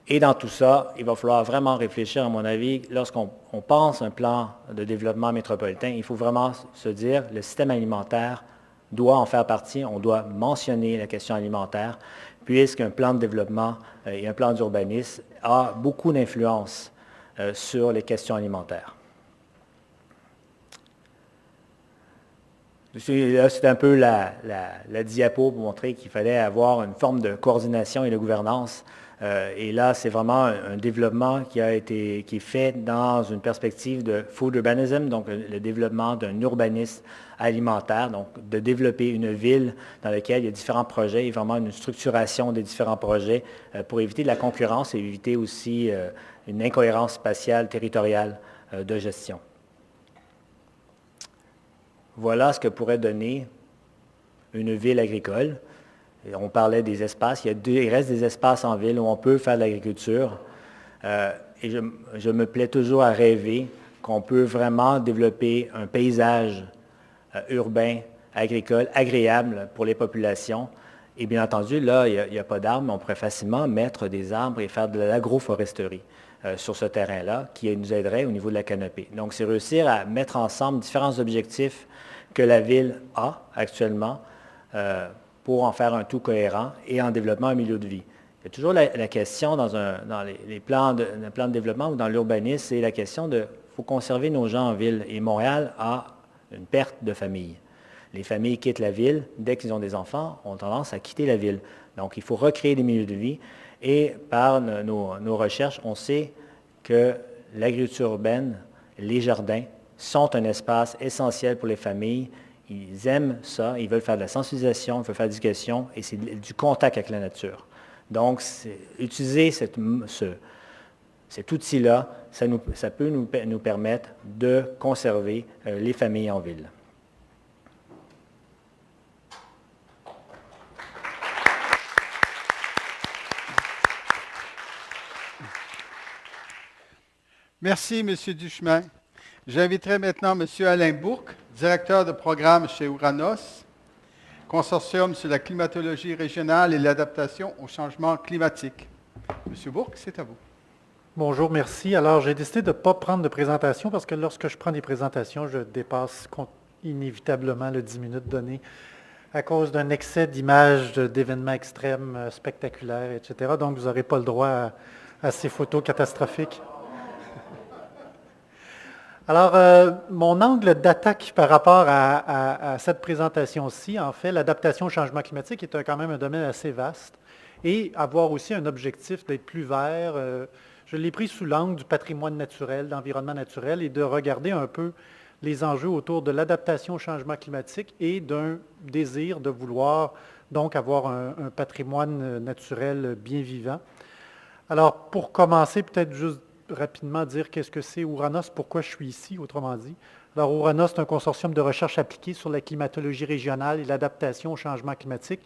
Et dans tout ça, il va falloir vraiment réfléchir, à mon avis, lorsqu'on pense un plan de développement métropolitain, il faut vraiment se dire le système alimentaire doit en faire partie, on doit mentionner la question alimentaire, puisqu'un plan de développement et un plan d'urbanisme a beaucoup d'influence sur les questions alimentaires. Là, c'est un peu la diapo pour montrer qu'il fallait avoir une forme de coordination et de gouvernance. Et là, c'est vraiment un développement qui est fait dans une perspective de food urbanism, donc le développement d'un urbanisme alimentaire, donc de développer une ville dans laquelle il y a différents projets et vraiment une structuration des différents projets pour éviter de la concurrence et éviter aussi une incohérence spatiale, territoriale de gestion. Voilà ce que pourrait donner une ville agricole. Et on parlait des espaces. Il reste des espaces en ville où on peut faire de l'agriculture. Et je me plais toujours à rêver qu'on peut vraiment développer un paysage urbain, agricole, agréable pour les populations. Et bien entendu, là, il n'y a pas d'arbres, mais on pourrait facilement mettre des arbres et faire de l'agroforesterie sur ce terrain-là, qui nous aiderait au niveau de la canopée. Donc, c'est réussir à mettre ensemble différents objectifs que la ville a actuellement pour en faire un tout cohérent et en développement un milieu de vie. Il y a toujours la question dans les plans de développement ou dans l'urbanisme, c'est la question de faut conserver nos gens en ville. Et Montréal a une perte de familles. Les familles quittent la ville, dès qu'ils ont des enfants, ont tendance à quitter la ville. Donc, il faut recréer des milieux de vie. Et par nos recherches, on sait que l'agriculture urbaine, les jardins, sont un espace essentiel pour les familles. Ils aiment ça, ils veulent faire de la sensibilisation, ils veulent faire de l'éducation, et c'est du contact avec la nature. Donc, utiliser cet outil-là, ça peut nous permettre de conserver les familles en ville. Merci, M. Duchemin. J'inviterai maintenant M. Alain Bourque, directeur de programme chez Ouranos, consortium sur la climatologie régionale et l'adaptation au changement climatique. M. Bourque, c'est à vous. Bonjour, merci. Alors, j'ai décidé de ne pas prendre de présentation parce que lorsque je prends des présentations, je dépasse inévitablement le 10 minutes donné à cause d'un excès d'images d'événements extrêmes, spectaculaires, etc. Donc, vous n'aurez pas le droit à ces photos catastrophiques. Alors, mon angle d'attaque par rapport à cette présentation-ci, en fait, l'adaptation au changement climatique est quand même un domaine assez vaste et avoir aussi un objectif d'être plus vert. Je l'ai pris sous l'angle du patrimoine naturel, d'environnement naturel et de regarder un peu les enjeux autour de l'adaptation au changement climatique et d'un désir de vouloir donc avoir un patrimoine naturel bien vivant. Alors, pour commencer, peut-être juste rapidement dire qu'est-ce que c'est Ouranos, pourquoi je suis ici, autrement dit. Alors, Ouranos, c'est un consortium de recherche appliquée sur la climatologie régionale et l'adaptation au changement climatique,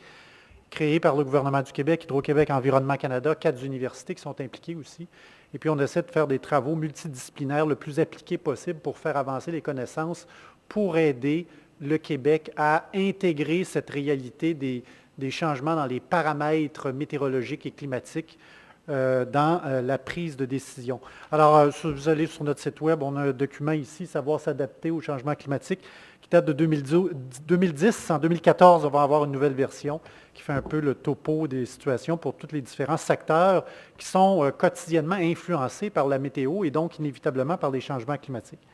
créé par le gouvernement du Québec, Hydro-Québec, Environnement Canada, 4 universités qui sont impliquées aussi. Et puis, on essaie de faire des travaux multidisciplinaires le plus appliqués possible pour faire avancer les connaissances, pour aider le Québec à intégrer cette réalité des changements dans les paramètres météorologiques et climatiques dans la prise de décision. Alors, si vous allez sur notre site web, on a un document ici, Savoir s'adapter au changement climatique, qui date de 2010. En 2014, on va avoir une nouvelle version qui fait un peu le topo des situations pour tous les différents secteurs qui sont quotidiennement influencés par la météo et donc inévitablement par les changements climatiques.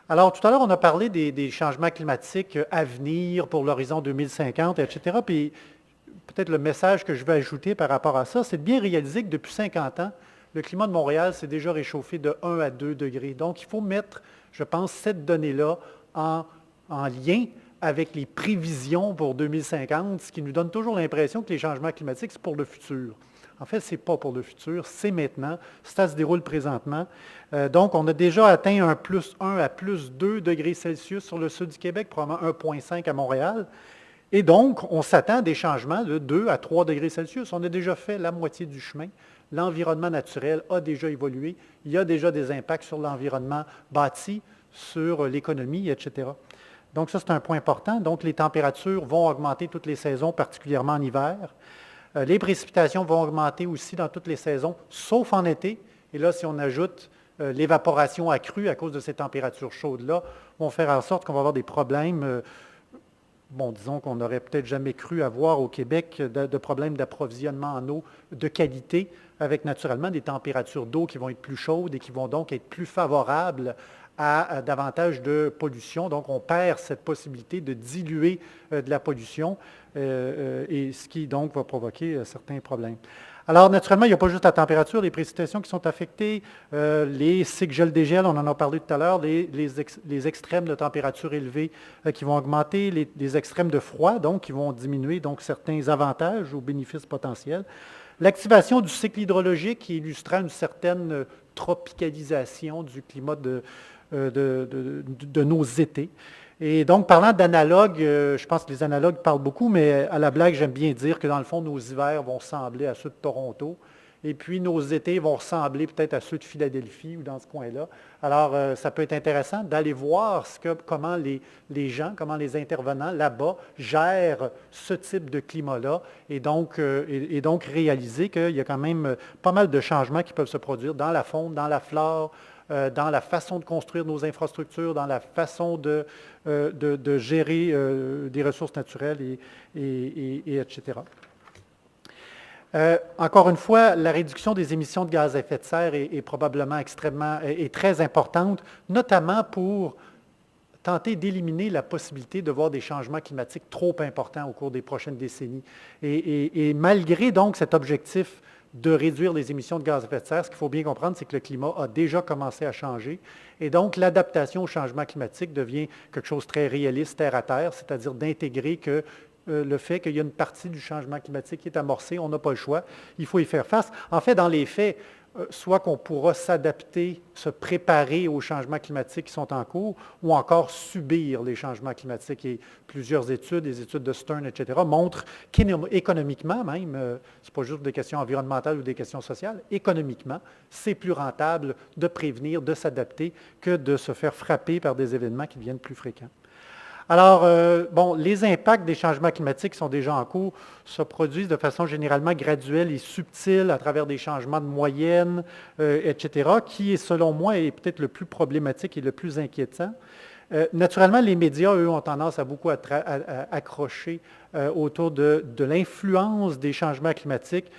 Alors, tout à l'heure, on a parlé des changements climatiques à venir pour l'horizon 2050, etc. Puis, peut-être le message que je vais ajouter par rapport à ça, c'est de bien réaliser que depuis 50 ans, le climat de Montréal s'est déjà réchauffé de 1 à 2 degrés. Donc, il faut mettre, je pense, cette donnée-là en lien avec les prévisions pour 2050, ce qui nous donne toujours l'impression que les changements climatiques, c'est pour le futur. En fait, ce n'est pas pour le futur, c'est maintenant, ça se déroule présentement. Donc, on a déjà atteint un plus 1 à plus 2 degrés Celsius sur le sud du Québec, probablement 1,5 à Montréal. Et donc, on s'attend à des changements de 2 à 3 degrés Celsius. On a déjà fait la moitié du chemin. L'environnement naturel a déjà évolué. Il y a déjà des impacts sur l'environnement bâti, sur l'économie, etc. Donc, ça, c'est un point important. Donc, les températures vont augmenter toutes les saisons, particulièrement en hiver. Les précipitations vont augmenter aussi dans toutes les saisons, sauf en été. Et là, si on ajoute l'évaporation accrue à cause de ces températures chaudes-là, vont faire en sorte qu'on va avoir des problèmes, disons qu'on n'aurait peut-être jamais cru avoir au Québec, de problèmes d'approvisionnement en eau de qualité, avec naturellement des températures d'eau qui vont être plus chaudes et qui vont donc être plus favorables à davantage de pollution. Donc, on perd cette possibilité de diluer de la pollution, et ce qui donc va provoquer certains problèmes. Alors, naturellement, il n'y a pas juste la température, les précipitations qui sont affectées, les cycles gel-dégel, on en a parlé tout à l'heure, les extrêmes de température élevée qui vont augmenter, les extrêmes de froid, donc, qui vont diminuer donc certains avantages ou bénéfices potentiels. L'activation du cycle hydrologique qui illustrera une certaine tropicalisation du climat de nos étés. Et donc, parlant d'analogues, je pense que les analogues parlent beaucoup, mais à la blague, j'aime bien dire que dans le fond, nos hivers vont ressembler à ceux de Toronto, et puis nos étés vont ressembler peut-être à ceux de Philadelphie ou dans ce coin-là. Alors, ça peut être intéressant d'aller voir comment les gens, comment les intervenants là-bas gèrent ce type de climat-là, et donc réaliser qu'il y a quand même pas mal de changements qui peuvent se produire dans la faune, dans la flore, dans la façon de construire nos infrastructures, dans la façon de gérer des ressources naturelles, etc. Encore une fois, la réduction des émissions de gaz à effet de serre est probablement très importante, notamment pour tenter d'éliminer la possibilité de voir des changements climatiques trop importants au cours des prochaines décennies. Et malgré donc cet objectif de réduire les émissions de gaz à effet de serre, ce qu'il faut bien comprendre, c'est que le climat a déjà commencé à changer. Et donc, l'adaptation au changement climatique devient quelque chose de très réaliste, terre à terre, c'est-à-dire d'intégrer que le fait qu'il y a une partie du changement climatique qui est amorcée, on n'a pas le choix, il faut y faire face. En fait, dans les faits, soit qu'on pourra s'adapter, se préparer aux changements climatiques qui sont en cours, ou encore subir les changements climatiques. Et plusieurs études, les études de Stern, etc., montrent qu'économiquement même, ce n'est pas juste des questions environnementales ou des questions sociales, économiquement, c'est plus rentable de prévenir, de s'adapter, que de se faire frapper par des événements qui deviennent plus fréquents. Alors, les impacts des changements climatiques qui sont déjà en cours se produisent de façon généralement graduelle et subtile à travers des changements de moyenne, etc., qui, est, selon moi, est peut-être le plus problématique et le plus inquiétant. Naturellement, les médias, eux, ont tendance à beaucoup accrocher autour de l'influence des changements climatiques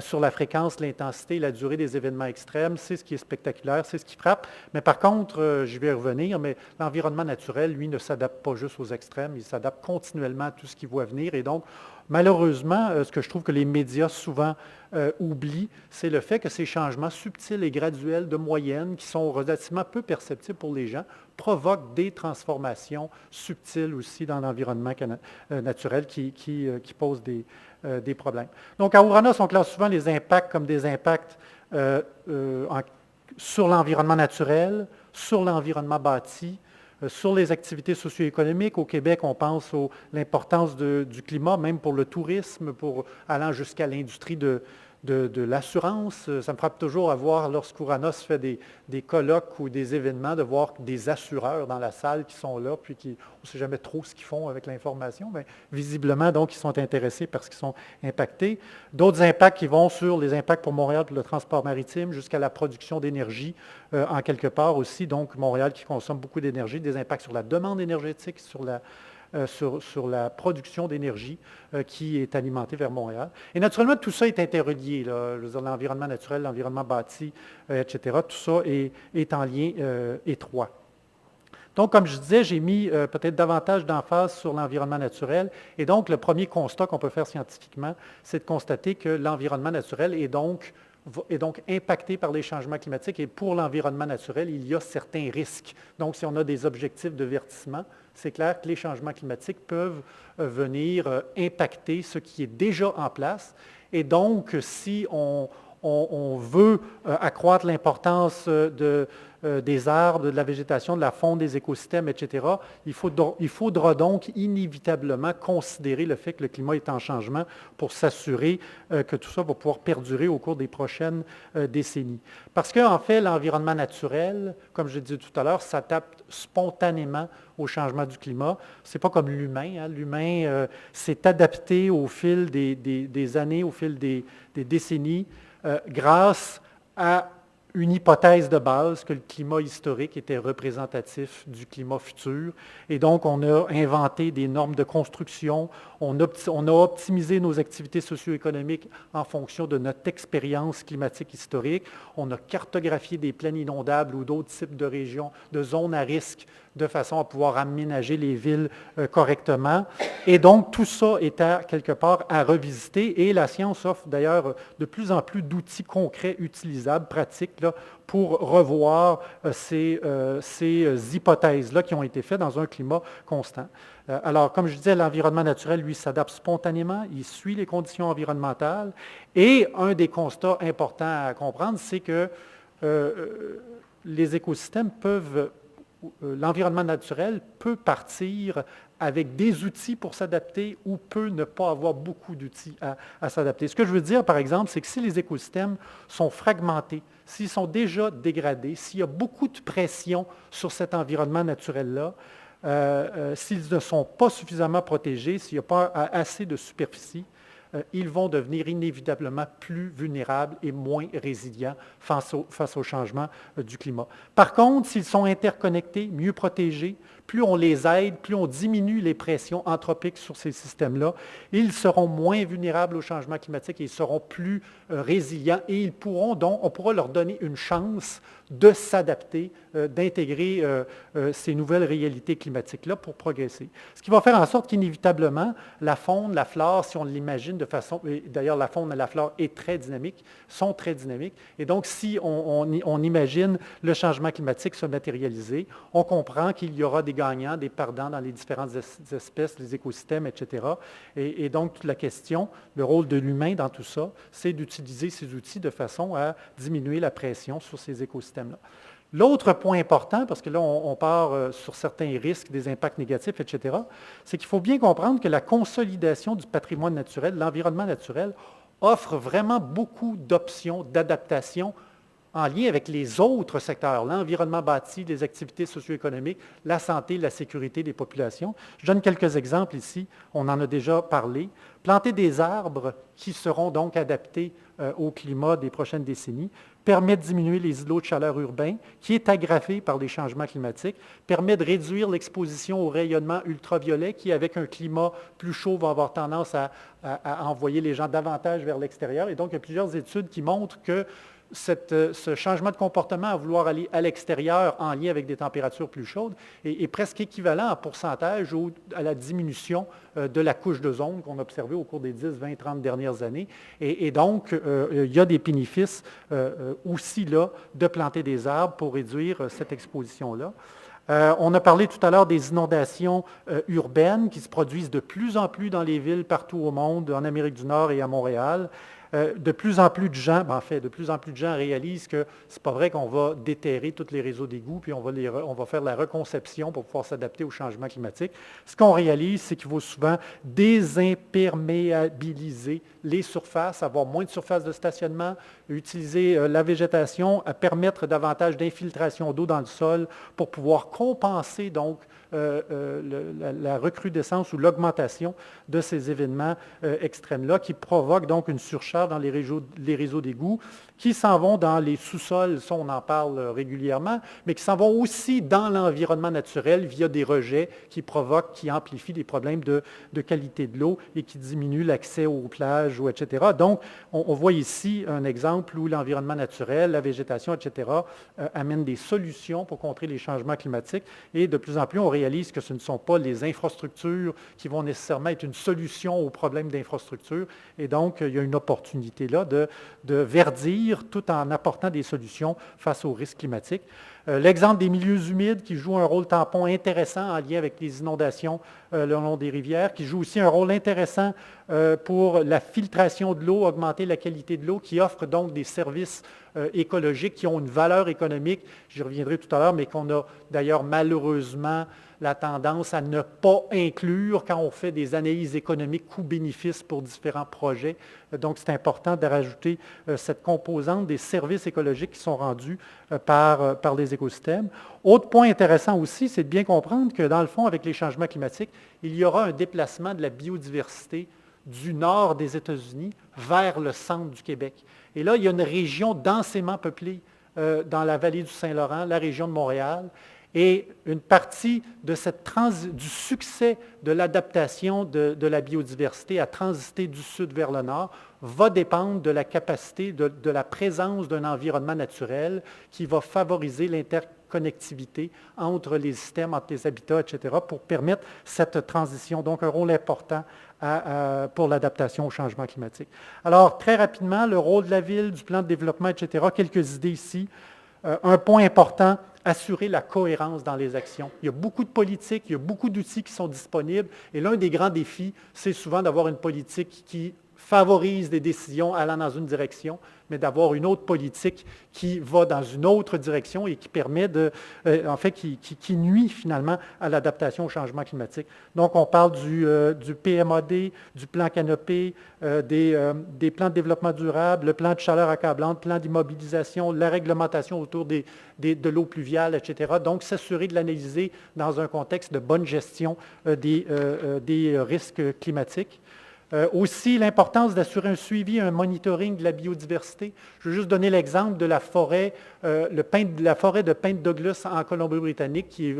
sur la fréquence, l'intensité, la durée des événements extrêmes. C'est ce qui est spectaculaire, c'est ce qui frappe. Mais par contre, je vais y revenir, mais l'environnement naturel, lui, ne s'adapte pas juste aux extrêmes, il s'adapte continuellement à tout ce qui voit venir. Et donc, malheureusement, ce que je trouve que les médias souvent oublient, c'est le fait que ces changements subtils et graduels de moyenne, qui sont relativement peu perceptibles pour les gens, provoquent des transformations subtiles aussi dans l'environnement naturel qui posent des problèmes. Donc, à Ouranos, on classe souvent les impacts comme des impacts sur l'environnement naturel, sur l'environnement bâti, sur les activités socio-économiques. Au Québec, on pense à l'importance du climat, même pour le tourisme, allant jusqu'à l'industrie de l'assurance. Ça me frappe toujours à voir, lorsqu'Ouranos fait des colloques ou des événements, de voir des assureurs dans la salle qui sont là, puis on ne sait jamais trop ce qu'ils font avec l'information, mais visiblement, donc, ils sont intéressés parce qu'ils sont impactés. D'autres impacts qui vont sur les impacts pour Montréal, pour le transport maritime, jusqu'à la production d'énergie, en quelque part aussi. Donc, Montréal qui consomme beaucoup d'énergie, des impacts sur la demande énergétique, sur la production d'énergie qui est alimentée vers Montréal. Et naturellement, tout ça est interrelié, là. Je veux dire, l'environnement naturel, l'environnement bâti, etc., tout ça est en lien étroit. Donc, comme je disais, j'ai mis peut-être davantage d'emphase sur l'environnement naturel. Et donc, le premier constat qu'on peut faire scientifiquement, c'est de constater que l'environnement naturel est donc impacté par les changements climatiques. Et pour l'environnement naturel, il y a certains risques. Donc, si on a des objectifs de verdissement, c'est clair que les changements climatiques peuvent venir impacter ce qui est déjà en place. Et donc, si on on veut accroître l'importance des arbres, de la végétation, de la faune, des écosystèmes, etc., il faudra donc inévitablement considérer le fait que le climat est en changement pour s'assurer que tout ça va pouvoir perdurer au cours des prochaines décennies. Parce qu'en fait, l'environnement naturel, comme je l'ai dit tout à l'heure, s'adapte spontanément au changement du climat. Ce n'est pas comme l'humain. Hein. L'humain s'est adapté au fil des années, au fil des décennies, grâce à une hypothèse de base que le climat historique était représentatif du climat futur. Et donc, on a inventé des normes de construction, on a optimisé nos activités socio-économiques en fonction de notre expérience climatique historique, on a cartographié des plaines inondables ou d'autres types de régions, de zones à risque, de façon à pouvoir aménager les villes correctement. Et donc, tout ça est quelque part à revisiter et la science offre d'ailleurs de plus en plus d'outils concrets, utilisables, pratiques, là, pour revoir ces hypothèses-là qui ont été faites dans un climat constant. Alors, comme je disais, l'environnement naturel, lui, s'adapte spontanément, il suit les conditions environnementales et un des constats importants à comprendre, c'est que les écosystèmes l'environnement naturel peut partir avec des outils pour s'adapter ou peut ne pas avoir beaucoup d'outils à s'adapter. Ce que je veux dire, par exemple, c'est que si les écosystèmes sont fragmentés, s'ils sont déjà dégradés, s'il y a beaucoup de pression sur cet environnement naturel-là, s'ils ne sont pas suffisamment protégés, s'il n'y a pas assez de superficie, ils vont devenir inévitablement plus vulnérables et moins résilients face au changement du climat. Par contre, s'ils sont interconnectés, mieux protégés, plus on les aide, plus on diminue les pressions anthropiques sur ces systèmes-là, ils seront moins vulnérables au changement climatique et ils seront plus résilients et on pourra leur donner une chance de s'adapter, d'intégrer ces nouvelles réalités climatiques-là pour progresser. Ce qui va faire en sorte qu'inévitablement, la faune, la flore, si on l'imagine de façon... D'ailleurs, la faune et la flore sont très dynamiques. Et donc, si on imagine le changement climatique se matérialiser, on comprend qu'il y aura des gagnants, des perdants dans les différentes espèces, les écosystèmes, etc. Et donc, toute la question, le rôle de l'humain dans tout ça, c'est d'utiliser ces outils de façon à diminuer la pression sur ces écosystèmes-là. L'autre point important, parce que là, on part sur certains risques, des impacts négatifs, etc., c'est qu'il faut bien comprendre que la consolidation du patrimoine naturel, l'environnement naturel, offre vraiment beaucoup d'options d'adaptation en lien avec les autres secteurs, l'environnement bâti, les activités socio-économiques, la santé, la sécurité des populations. Je donne quelques exemples ici, on en a déjà parlé. Planter des arbres qui seront donc adaptés au climat des prochaines décennies permet de diminuer les îlots de chaleur urbains, qui est aggravé par les changements climatiques, permet de réduire l'exposition au rayonnement ultraviolet, qui, avec un climat plus chaud, va avoir tendance à envoyer les gens davantage vers l'extérieur. Et donc, il y a plusieurs études qui montrent que ce changement de comportement à vouloir aller à l'extérieur en lien avec des températures plus chaudes est presque équivalent en pourcentage à la diminution de la couche d'ozone qu'on a observée au cours des 10, 20, 30 dernières années. Et donc, il y a des bénéfices aussi là de planter des arbres pour réduire cette exposition-là. On a parlé tout à l'heure des inondations urbaines qui se produisent de plus en plus dans les villes partout au monde, en Amérique du Nord et à Montréal. De plus en plus de gens réalisent que ce n'est pas vrai qu'on va déterrer tous les réseaux d'égouts, puis on va faire la reconception pour pouvoir s'adapter au changement climatique. Ce qu'on réalise, c'est qu'il faut souvent désimperméabiliser les surfaces, avoir moins de surfaces de stationnement, utiliser la végétation, à permettre davantage d'infiltration d'eau dans le sol pour pouvoir compenser donc la recrudescence ou l'augmentation de ces événements extrêmes-là qui provoquent donc une surcharge dans les réseaux d'égouts qui s'en vont dans les sous-sols, ça on en parle régulièrement, mais qui s'en vont aussi dans l'environnement naturel via des rejets qui amplifient des problèmes de qualité de l'eau et qui diminuent l'accès aux plages, etc. Donc, on voit ici un exemple où l'environnement naturel, la végétation, etc., amènent des solutions pour contrer les changements climatiques et de plus en plus, on réalise que ce ne sont pas les infrastructures qui vont nécessairement être une solution aux problèmes d'infrastructure et donc, il y a une opportunité là de verdir tout en apportant des solutions face aux risques climatiques. L'exemple des milieux humides qui joue un rôle tampon intéressant en lien avec les inondations le long des rivières, qui joue aussi un rôle intéressant pour la filtration de l'eau, augmenter la qualité de l'eau, qui offre donc des services écologiques qui ont une valeur économique, j'y reviendrai tout à l'heure, mais qu'on a d'ailleurs malheureusement la tendance à ne pas inclure quand on fait des analyses économiques coûts-bénéfices pour différents projets. Donc, c'est important de rajouter cette composante des services écologiques qui sont rendus par les écosystèmes. Autre point intéressant aussi, c'est de bien comprendre que dans le fond, avec les changements climatiques, il y aura un déplacement de la biodiversité du nord des États-Unis vers le centre du Québec. Et là, il y a une région densément peuplée dans la vallée du Saint-Laurent, la région de Montréal, et une partie de du succès de l'adaptation de la biodiversité à transiter du sud vers le nord va dépendre de la capacité, de la présence d'un environnement naturel qui va favoriser l'interconnectivité entre les systèmes, entre les habitats, etc., pour permettre cette transition. Donc, un rôle important pour l'adaptation au changement climatique. Alors, très rapidement, le rôle de la ville, du plan de développement, etc., quelques idées ici. Un point important, assurer la cohérence dans les actions. Il y a beaucoup de politiques, il y a beaucoup d'outils qui sont disponibles, et l'un des grands défis, c'est souvent d'avoir une politique qui favorise des décisions allant dans une direction, mais d'avoir une autre politique qui va dans une autre direction et qui permet qui nuit finalement à l'adaptation au changement climatique. Donc, on parle du PMAD, du plan Canopée, des plans de développement durable, le plan de chaleur accablante, plan d'immobilisation, la réglementation autour de l'eau pluviale, etc. Donc, s'assurer de l'analyser dans un contexte de bonne gestion des risques climatiques. Aussi, l'importance d'assurer un suivi, un monitoring de la biodiversité. Je vais juste donner l'exemple de la forêt, la forêt de pin de Douglas en Colombie-Britannique, qui est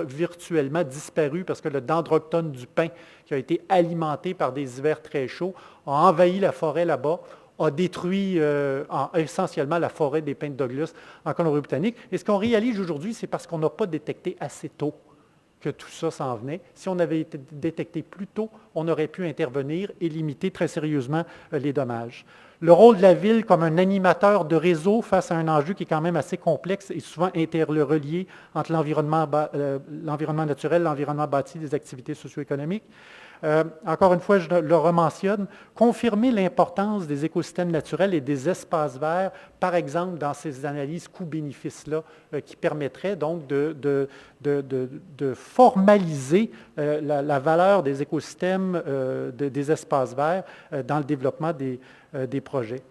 virtuellement disparue parce que le dendroctone du pin, qui a été alimenté par des hivers très chauds, a envahi la forêt là-bas, a détruit essentiellement la forêt des pins de Douglas en Colombie-Britannique. Et ce qu'on réalise aujourd'hui, c'est parce qu'on n'a pas détecté assez tôt que tout ça s'en venait. Si on avait été détecté plus tôt, on aurait pu intervenir et limiter très sérieusement les dommages. Le rôle de la ville comme un animateur de réseau face à un enjeu qui est quand même assez complexe et souvent interrelié entre l'environnement naturel, l'environnement bâti, des activités socio-économiques. Encore une fois, je le rementionne, confirmer l'importance des écosystèmes naturels et des espaces verts, par exemple dans ces analyses coûts-bénéfices-là, qui permettraient donc de formaliser la valeur des écosystèmes, des espaces verts dans le développement des projets.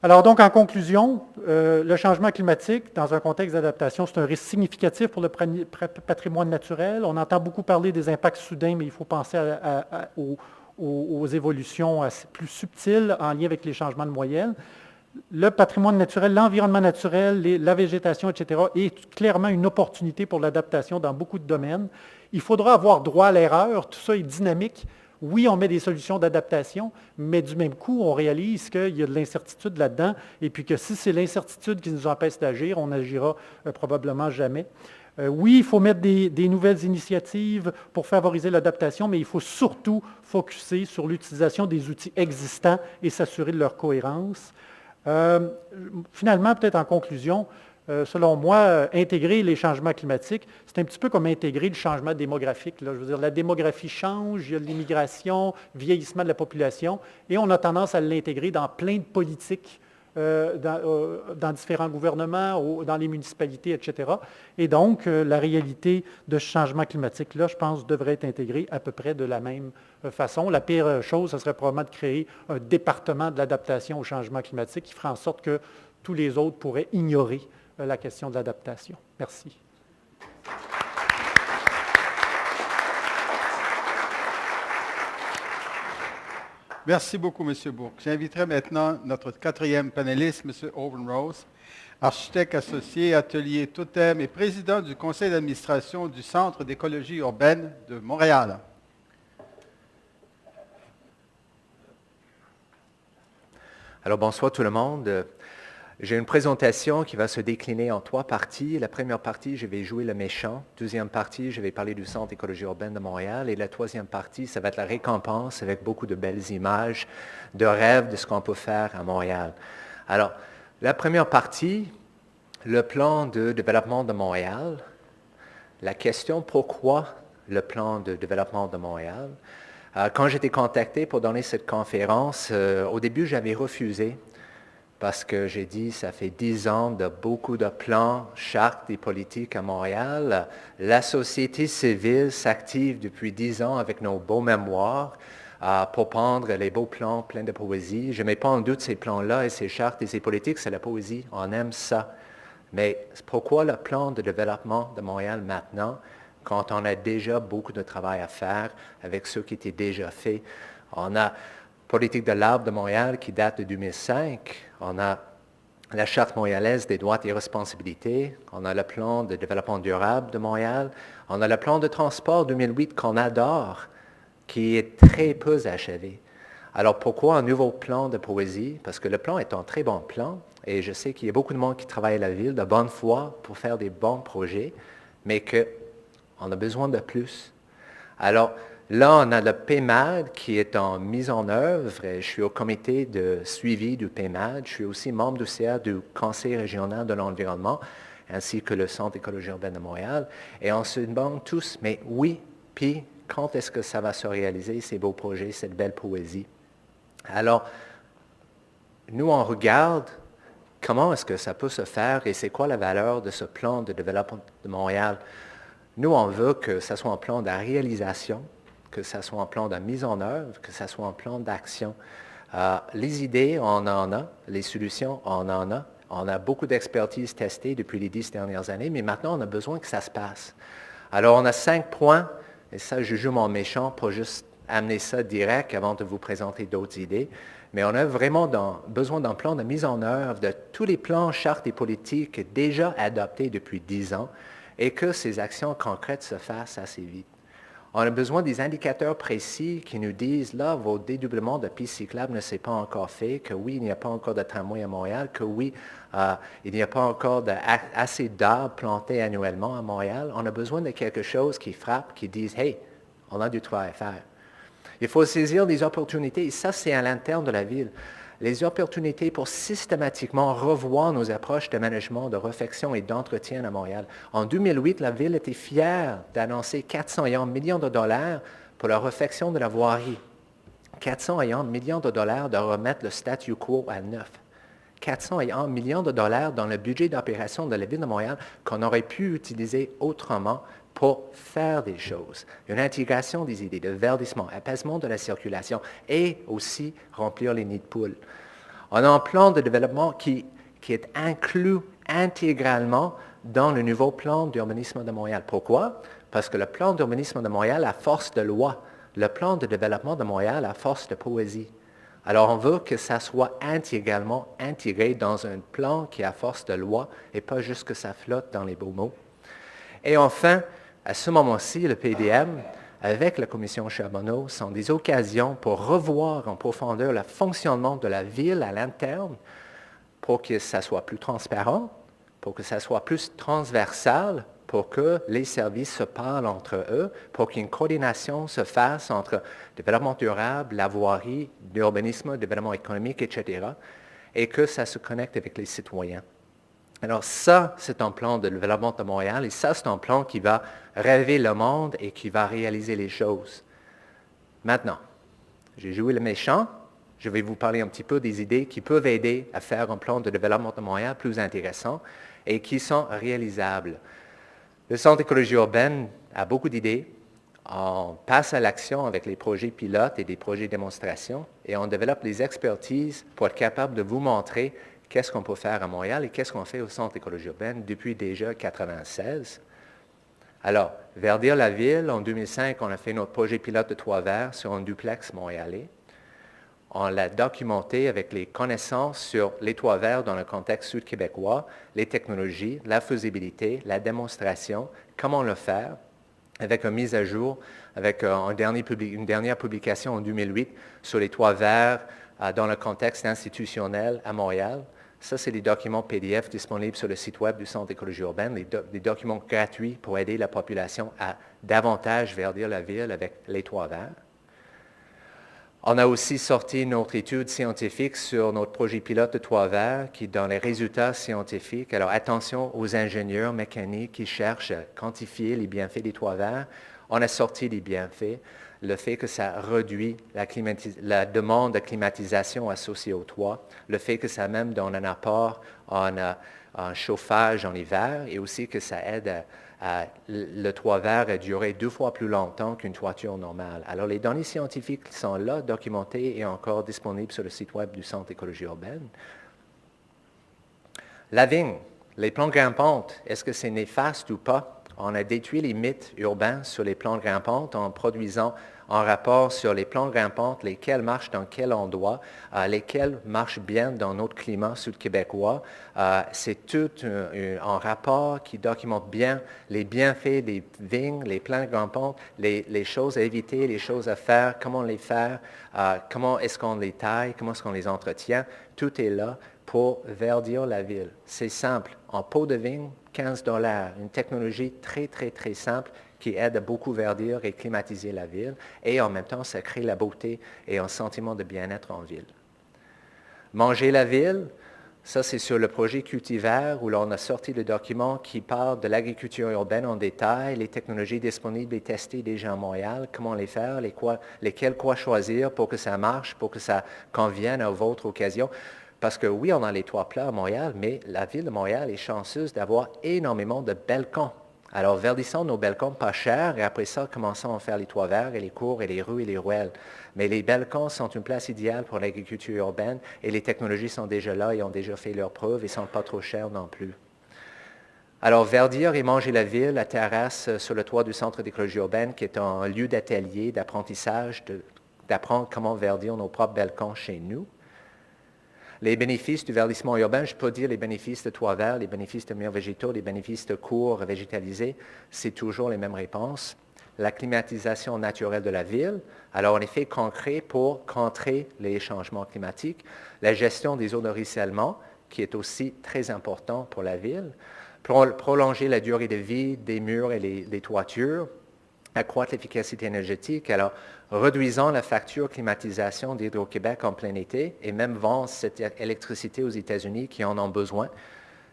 Alors donc, en conclusion, le changement climatique, dans un contexte d'adaptation, c'est un risque significatif pour le patrimoine naturel. On entend beaucoup parler des impacts soudains, mais il faut penser aux évolutions plus subtiles en lien avec les changements de moyenne. Le patrimoine naturel, l'environnement naturel, la végétation, etc., est clairement une opportunité pour l'adaptation dans beaucoup de domaines. Il faudra avoir droit à l'erreur, tout ça est dynamique. Oui, on met des solutions d'adaptation, mais du même coup, on réalise qu'il y a de l'incertitude là-dedans, et puis que si c'est l'incertitude qui nous empêche d'agir, on n'agira probablement jamais. Oui, il faut mettre des nouvelles initiatives pour favoriser l'adaptation, mais il faut surtout focusser sur l'utilisation des outils existants et s'assurer de leur cohérence. Finalement, peut-être en conclusion, selon moi, intégrer les changements climatiques, c'est un petit peu comme intégrer le changement démographique. Là. Je veux dire, la démographie change, il y a de l'immigration, vieillissement de la population, et on a tendance à l'intégrer dans plein de politiques, dans différents gouvernements, dans les municipalités, etc. Et donc, la réalité de ce changement climatique-là, je pense, devrait être intégrée à peu près de la même façon. La pire chose, ce serait probablement de créer un département de l'adaptation au changement climatique qui ferait en sorte que tous les autres pourraient ignorer la question de l'adaptation. Merci. Merci beaucoup, M. Bourque. J'inviterai maintenant notre quatrième panéliste, M. Owen Rose, architecte associé, atelier Totem et président du conseil d'administration du Centre d'écologie urbaine de Montréal. Alors, bonsoir tout le monde. J'ai une présentation qui va se décliner en 3 parties. La première partie, je vais jouer le méchant. Deuxième partie, je vais parler du Centre d'écologie urbaine de Montréal. Et la troisième partie, ça va être la récompense avec beaucoup de belles images, de rêves de ce qu'on peut faire à Montréal. Alors, la première partie, le plan de développement de Montréal, la question pourquoi le plan de développement de Montréal. Quand j'étais contacté pour donner cette conférence, au début j'avais refusé parce que j'ai dit ça fait 10 ans de beaucoup de plans, chartes et politiques à Montréal. La société civile s'active depuis 10 ans avec nos beaux mémoires pour prendre les beaux plans pleins de poésie. Je ne mets pas en doute ces plans-là et ces chartes et ces politiques, c'est la poésie, on aime ça. Mais pourquoi le plan de développement de Montréal maintenant, quand on a déjà beaucoup de travail à faire avec ce qui était déjà fait? On a politique de l'arbre de Montréal qui date de 2005. On a la Charte montréalaise des droits et responsabilités. On a le plan de développement durable de Montréal. On a le plan de transport 2008 qu'on adore, qui est très peu achevé. Alors pourquoi un nouveau plan de poésie? Parce que le plan est un très bon plan. Et je sais qu'il y a beaucoup de monde qui travaille à la ville de bonne foi pour faire des bons projets, mais qu'on a besoin de plus. Alors là, on a le PMAD qui est en mise en œuvre. Je suis au comité de suivi du PMAD. Je suis aussi membre du CA du Conseil régional de l'environnement, ainsi que le Centre d'écologie urbaine de Montréal. Et on se demande tous, mais oui, puis quand est-ce que ça va se réaliser, ces beaux projets, cette belle poésie? Alors, nous, on regarde comment est-ce que ça peut se faire et c'est quoi la valeur de ce plan de développement de Montréal. Nous, on veut que ce soit un plan de réalisation, que ce soit un plan de mise en œuvre, que ce soit un plan d'action. Les idées, on en a. Les solutions, on en a. On a beaucoup d'expertise testée depuis les 10 dernières années, mais maintenant, on a besoin que ça se passe. Alors, on a 5 points, et ça, je joue mon méchant pour juste amener ça direct avant de vous présenter d'autres idées. Mais on a vraiment besoin d'un plan de mise en œuvre de tous les plans, chartes et politiques déjà adoptés depuis 10 ans et que ces actions concrètes se fassent assez vite. On a besoin des indicateurs précis qui nous disent, là, vos dédoublements de pistes cyclables ne s'est pas encore fait, que oui, il n'y a pas encore de tramway à Montréal, que oui, il n'y a pas encore assez d'arbres plantés annuellement à Montréal. On a besoin de quelque chose qui frappe, qui dise, hey, on a du travail à faire. Il faut saisir des opportunités, et ça, c'est à l'interne de la ville. Les opportunités pour systématiquement revoir nos approches de management, de réfection et d'entretien à Montréal. En 2008, la ville était fière d'annoncer 401 millions de dollars pour la réfection de la voirie. 401 millions de dollars de remettre le statu quo à neuf. 401 millions de dollars dans le budget d'opération de la ville de Montréal qu'on aurait pu utiliser autrement pour faire des choses. Une intégration des idées de verdissement, apaisement de la circulation et aussi remplir les nids de poules. On a un plan de développement qui est inclus intégralement dans le nouveau plan d'urbanisme de Montréal. Pourquoi? Parce que le plan d'urbanisme de Montréal a force de loi. Le plan de développement de Montréal a force de poésie. Alors, on veut que ça soit intégralement intégré dans un plan qui a force de loi et pas juste que ça flotte dans les beaux mots. Et enfin, à ce moment-ci, le PDM, avec la commission Charbonneau, sont des occasions pour revoir en profondeur le fonctionnement de la ville à l'interne pour que ça soit plus transparent, pour que ça soit plus transversal, pour que les services se parlent entre eux, pour qu'une coordination se fasse entre développement durable, la voirie, l'urbanisme, développement économique, etc., et que ça se connecte avec les citoyens. Alors ça, c'est un plan de développement de Montréal et ça, c'est un plan qui va rêver le monde et qui va réaliser les choses. Maintenant, j'ai joué le méchant. Je vais vous parler un petit peu des idées qui peuvent aider à faire un plan de développement de Montréal plus intéressant et qui sont réalisables. Le Centre d'écologie urbaine a beaucoup d'idées. On passe à l'action avec les projets pilotes et des projets démonstration et on développe des expertises pour être capable de vous montrer qu'est-ce qu'on peut faire à Montréal et qu'est-ce qu'on fait au Centre d'écologie urbaine depuis déjà 1996. Alors, verdir la ville, en 2005, on a fait notre projet pilote de Trois-Verts sur un duplex montréalais. On l'a documenté avec les connaissances sur les Trois-Verts dans le contexte sud-québécois, les technologies, la faisabilité, la démonstration, comment le faire, avec une mise à jour, avec une dernière publication en 2008 sur les Trois-Verts dans le contexte institutionnel à Montréal. Ça, c'est des documents PDF disponibles sur le site web du Centre d'écologie urbaine, des documents gratuits pour aider la population à davantage verdir la ville avec les Trois-Verts. On a aussi sorti notre étude scientifique sur notre projet pilote de toit vert qui donne les résultats scientifiques. Alors attention aux ingénieurs mécaniques qui cherchent à quantifier les bienfaits des toits verts. On a sorti les bienfaits, le fait que ça réduit la demande de climatisation associée au toit, le fait que ça même donne un apport en chauffage en hiver et aussi que ça aide le toit vert a duré 2 fois plus longtemps qu'une toiture normale. Alors, les données scientifiques sont là, documentées et encore disponibles sur le site web du Centre d'écologie urbaine. La vigne, les plantes grimpantes, est-ce que c'est néfaste ou pas? On a détruit les mythes urbains sur les plantes grimpantes en produisant un rapport sur les plantes grimpantes, lesquelles marchent dans quel endroit, lesquelles marchent bien dans notre climat sud-québécois. C'est tout un rapport qui documente bien les bienfaits des vignes, les plantes grimpantes, les choses à éviter, les choses à faire, comment les faire, comment est-ce qu'on les taille, comment est-ce qu'on les entretient. Tout est là pour verdir la ville. C'est simple. En pot de vigne, 15 $. Une technologie très, très, très simple qui aide à beaucoup verdir et climatiser la ville. Et en même temps, ça crée la beauté et un sentiment de bien-être en ville. Manger la ville, ça c'est sur le projet Cultivert où l'on a sorti le document qui parle de l'agriculture urbaine en détail, les technologies disponibles et testées déjà à Montréal, comment les faire, lesquelles quoi choisir pour que ça marche, pour que ça convienne à votre occasion. Parce que oui, on a les toits plats à Montréal, mais la ville de Montréal est chanceuse d'avoir énormément de balcons. Alors, verdissons nos balcons pas chers et après ça, commençons à faire les toits verts et les cours et les rues et les ruelles. Mais les balcons sont une place idéale pour l'agriculture urbaine et les technologies sont déjà là et ont déjà fait leurs preuves et ne sont pas trop chères non plus. Alors, verdir et manger la ville, la terrasse sur le toit du Centre d'écologie urbaine, qui est un lieu d'atelier, d'apprentissage, d'apprendre comment verdir nos propres balcons chez nous. Les bénéfices du verdissement urbain, je peux dire les bénéfices de toits verts, les bénéfices de murs végétaux, les bénéfices de cours végétalisés, c'est toujours les mêmes réponses. La climatisation naturelle de la ville, alors en effet concret pour contrer les changements climatiques. La gestion des eaux de ruissellement, qui est aussi très important pour la ville. Prolonger la durée de vie des murs et des toitures. Accroître l'efficacité énergétique. Alors, réduisons la facture climatisation d'Hydro-Québec en plein été et même vendre cette électricité aux États-Unis qui en ont besoin.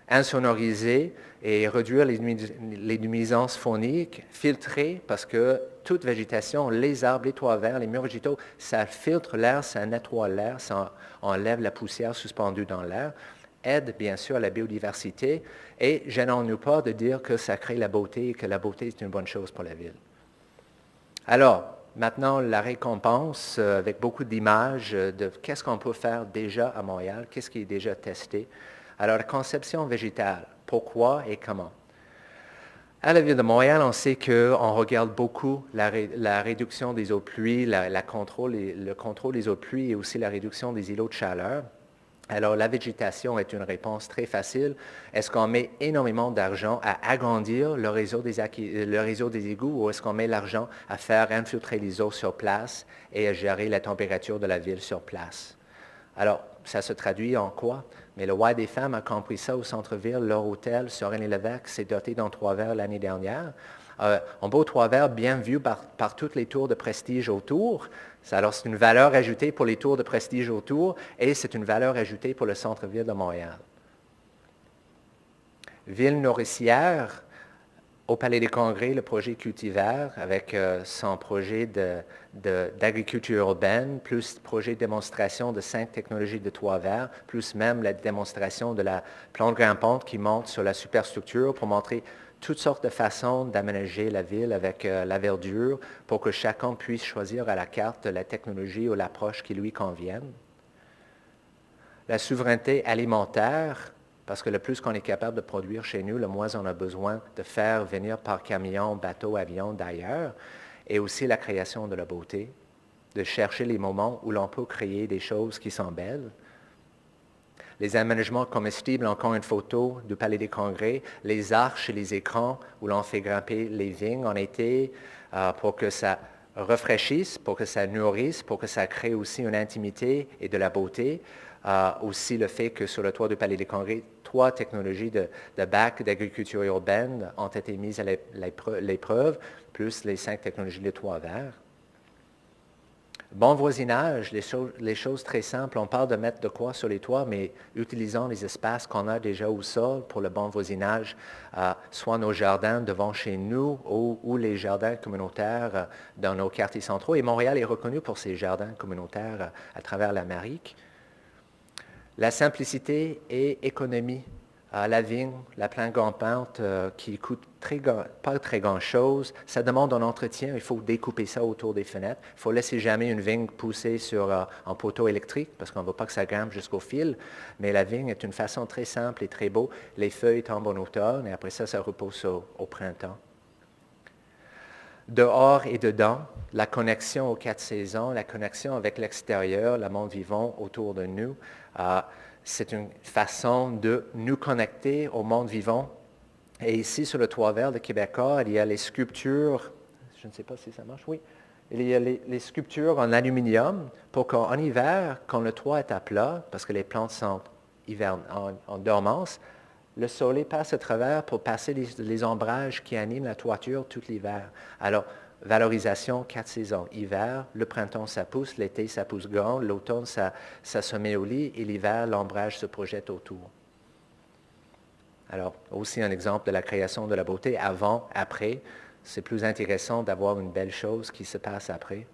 Insonoriser et réduire les nuisances phoniques. Filtrer parce que toute végétation, les arbres, les toits verts, les murs végétaux, ça filtre l'air, ça nettoie l'air, ça enlève la poussière suspendue dans l'air. Aide bien sûr à la biodiversité et gênons-nous pas de dire que ça crée la beauté et que la beauté est une bonne chose pour la ville. Alors, maintenant, la récompense avec beaucoup d'images de qu'est-ce qu'on peut faire déjà à Montréal, qu'est-ce qui est déjà testé. Alors, la conception végétale, pourquoi et comment? À la Ville de Montréal, on sait qu'on regarde beaucoup la réduction des eaux de pluie, le contrôle des eaux de pluie et aussi la réduction des îlots de chaleur. Alors, la végétation est une réponse très facile. Est-ce qu'on met énormément d'argent à agrandir le réseau des égouts ou est-ce qu'on met l'argent à faire infiltrer les eaux sur place et à gérer la température de la ville sur place? Alors, ça se traduit en quoi? Mais le Y des femmes a compris ça au centre-ville. Leur hôtel, Sorel-Lévesque, s'est doté d'un toit vert l'année dernière. Un beau toit vert bien vu par toutes les tours de prestige autour. Alors, c'est une valeur ajoutée pour les tours de prestige autour et c'est une valeur ajoutée pour le centre-ville de Montréal. Ville nourricière, au Palais des Congrès, le projet Cultivert avec son projet d'agriculture urbaine, plus projet de démonstration de 5 technologies de toit vert, plus même la démonstration de la plante grimpante qui monte sur la superstructure pour montrer toutes sortes de façons d'aménager la ville avec la verdure pour que chacun puisse choisir à la carte la technologie ou l'approche qui lui convienne. La souveraineté alimentaire, parce que le plus qu'on est capable de produire chez nous, le moins on a besoin de faire venir par camion, bateau, avion d'ailleurs, et aussi la création de la beauté, de chercher les moments où l'on peut créer des choses qui sont belles. Les aménagements comestibles, encore une photo du Palais des Congrès, les arches et les écrans où l'on fait grimper les vignes en été pour que ça rafraîchisse, pour que ça nourrisse, pour que ça crée aussi une intimité et de la beauté. Aussi le fait que sur le toit du Palais des Congrès, 3 technologies de bac d'agriculture urbaine ont été mises à l'épreuve, plus les 5 technologies de toit vert. Bon voisinage, les choses très simples. On parle de mettre de quoi sur les toits, mais utilisons les espaces qu'on a déjà au sol pour le bon voisinage, soit nos jardins devant chez nous ou les jardins communautaires dans nos quartiers centraux. Et Montréal est reconnu pour ses jardins communautaires à travers l'Amérique. La simplicité et économie. La vigne, la plante grimpante qui coûte pas très grand-chose, ça demande un entretien, il faut découper ça autour des fenêtres. Il faut laisser jamais une vigne pousser sur un poteau électrique parce qu'on ne veut pas que ça grimpe jusqu'au fil. Mais la vigne est une façon très simple et très beau. Les feuilles tombent en automne et après ça repousse au printemps. Dehors et dedans, la connexion aux 4 saisons, la connexion avec l'extérieur, le monde vivant autour de nous, c'est une façon de nous connecter au monde vivant. Et ici, sur le toit vert de Québécois, il y a les sculptures, je ne sais pas si ça marche, oui. Il y a les sculptures en aluminium pour qu'en hiver, quand le toit est à plat, parce que les plantes sont en dormance, le soleil passe à travers pour passer les ombrages qui animent la toiture tout l'hiver. Alors, valorisation, 4 saisons. Hiver, le printemps, ça pousse, l'été, ça pousse grand, l'automne, ça se met au lit, et l'hiver, l'ombrage se projette autour. Alors, aussi un exemple de la création de la beauté, avant, après. C'est plus intéressant d'avoir une belle chose qui se passe après.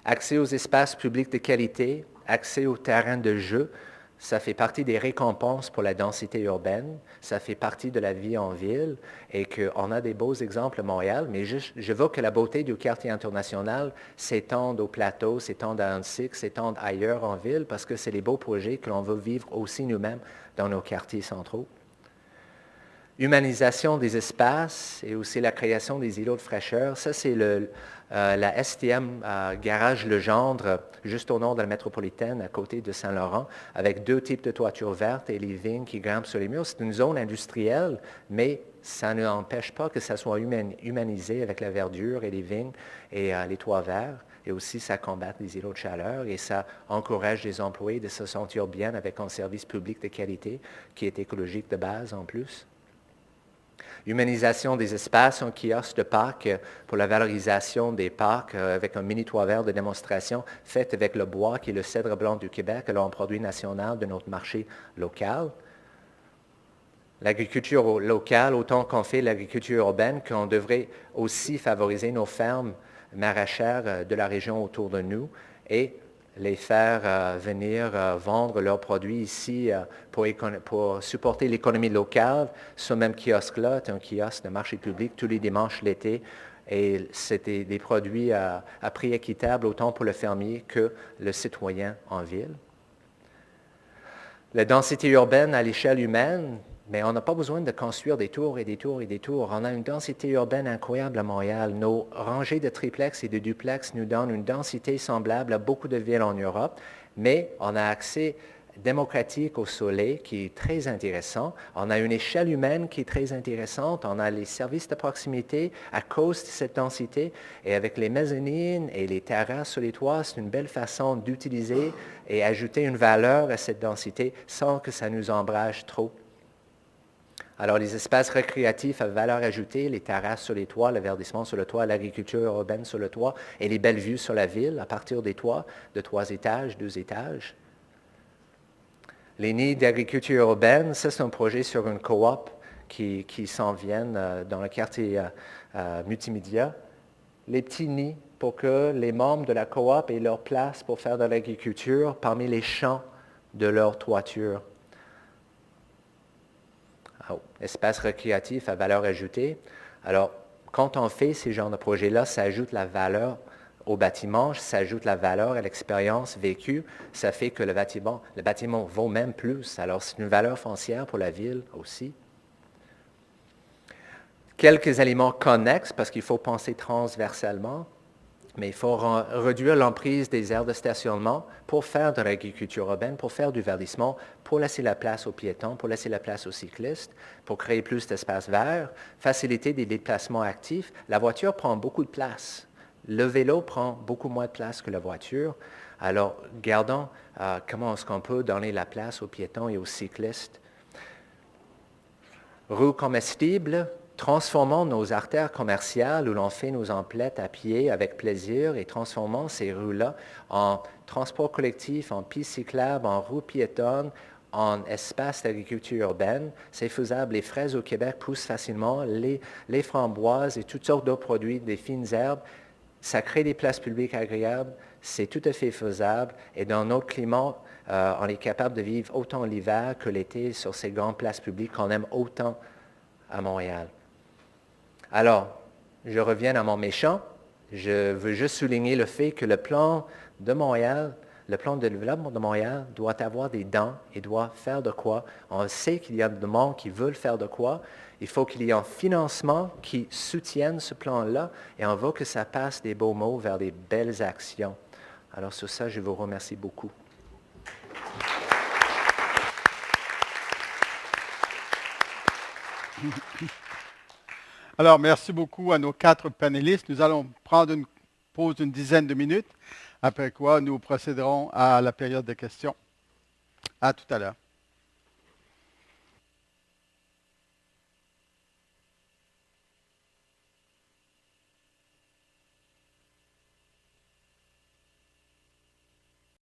Accès aux espaces publics de qualité, accès aux terrains de jeu, ça fait partie des récompenses pour la densité urbaine, ça fait partie de la vie en ville et qu'on a des beaux exemples à Montréal, mais je veux que la beauté du quartier international s'étende au plateau, s'étende à Annecy, s'étende ailleurs en ville parce que c'est les beaux projets que l'on veut vivre aussi nous-mêmes dans nos quartiers centraux. Humanisation des espaces et aussi la création des îlots de fraîcheur. Ça, c'est la STM Garage Legendre, juste au nord de la métropolitaine, à côté de Saint-Laurent, avec 2 types de toitures vertes et les vignes qui grimpent sur les murs. C'est une zone industrielle, mais ça ne n'empêche pas que ça soit humanisé avec la verdure et les vignes et les toits verts. Et aussi, ça combat les îlots de chaleur et ça encourage les employés de se sentir bien avec un service public de qualité qui est écologique de base en plus. Humanisation des espaces, un kiosque de parc pour la valorisation des parcs avec un mini toit vert de démonstration fait avec le bois qui est le cèdre blanc du Québec, alors un produit national de notre marché local. L'agriculture locale, autant qu'on fait l'agriculture urbaine, qu'on devrait aussi favoriser nos fermes maraîchères de la région autour de nous et les faire venir vendre leurs produits ici pour supporter l'économie locale. Ce même kiosque-là est un kiosque de marché public tous les dimanches l'été et c'était des produits à prix équitable autant pour le fermier que le citoyen en ville. La densité urbaine à l'échelle humaine, mais on n'a pas besoin de construire des tours et des tours et des tours. On a une densité urbaine incroyable à Montréal. Nos rangées de triplex et de duplex nous donnent une densité semblable à beaucoup de villes en Europe, mais on a accès démocratique au soleil qui est très intéressant. On a une échelle humaine qui est très intéressante. On a les services de proximité à cause de cette densité. Et avec les mezzanines et les terrasses sur les toits, c'est une belle façon d'utiliser et ajouter une valeur à cette densité sans que ça nous ombrage trop. Alors, les espaces récréatifs à valeur ajoutée, les terrasses sur les toits, le verdissement sur le toit, l'agriculture urbaine sur le toit et les belles vues sur la ville à partir des toits de 3 étages, 2 étages. Les nids d'agriculture urbaine, ça c'est un projet sur une coop qui s'en viennent dans le quartier multimédia. Les petits nids pour que les membres de la coop aient leur place pour faire de l'agriculture parmi les champs de leur toiture. Espace récréatif à valeur ajoutée. Alors, quand on fait ces genres de projets-là, ça ajoute la valeur au bâtiment, ça ajoute la valeur à l'expérience vécue, ça fait que le bâtiment vaut même plus. Alors, c'est une valeur foncière pour la ville aussi. Quelques éléments connexes, parce qu'il faut penser transversalement, mais il faut réduire l'emprise des aires de stationnement pour faire de l'agriculture urbaine, pour faire du verdissement, pour laisser la place aux piétons, pour laisser la place aux cyclistes, pour créer plus d'espaces verts, faciliter des déplacements actifs. La voiture prend beaucoup de place. Le vélo prend beaucoup moins de place que la voiture. Alors, regardons comment est-ce qu'on peut donner la place aux piétons et aux cyclistes. Rue comestible, Transformons nos artères commerciales où l'on fait nos emplettes à pied avec plaisir et transformons ces rues-là en transport collectif, en pistes cyclables, en rues piétonnes, en espaces d'agriculture urbaine. C'est faisable. Les fraises au Québec poussent facilement, les framboises et toutes sortes d'autres produits, des fines herbes. Ça crée des places publiques agréables. C'est tout à fait faisable. Et dans notre climat, on est capable de vivre autant l'hiver que l'été sur ces grandes places publiques qu'on aime autant à Montréal. Alors, je reviens à mon méchant. Je veux juste souligner le fait que le plan de Montréal, le plan de développement de Montréal doit avoir des dents et doit faire de quoi. On sait qu'il y a des gens qui veulent faire de quoi. Il faut qu'il y ait un financement qui soutienne ce plan-là et on veut que ça passe des beaux mots vers des belles actions. Alors sur ça, je vous remercie beaucoup. Alors, merci beaucoup à nos 4 panélistes. Nous allons prendre une pause d'une dizaine de minutes, après quoi nous procéderons à la période de questions. À tout à l'heure.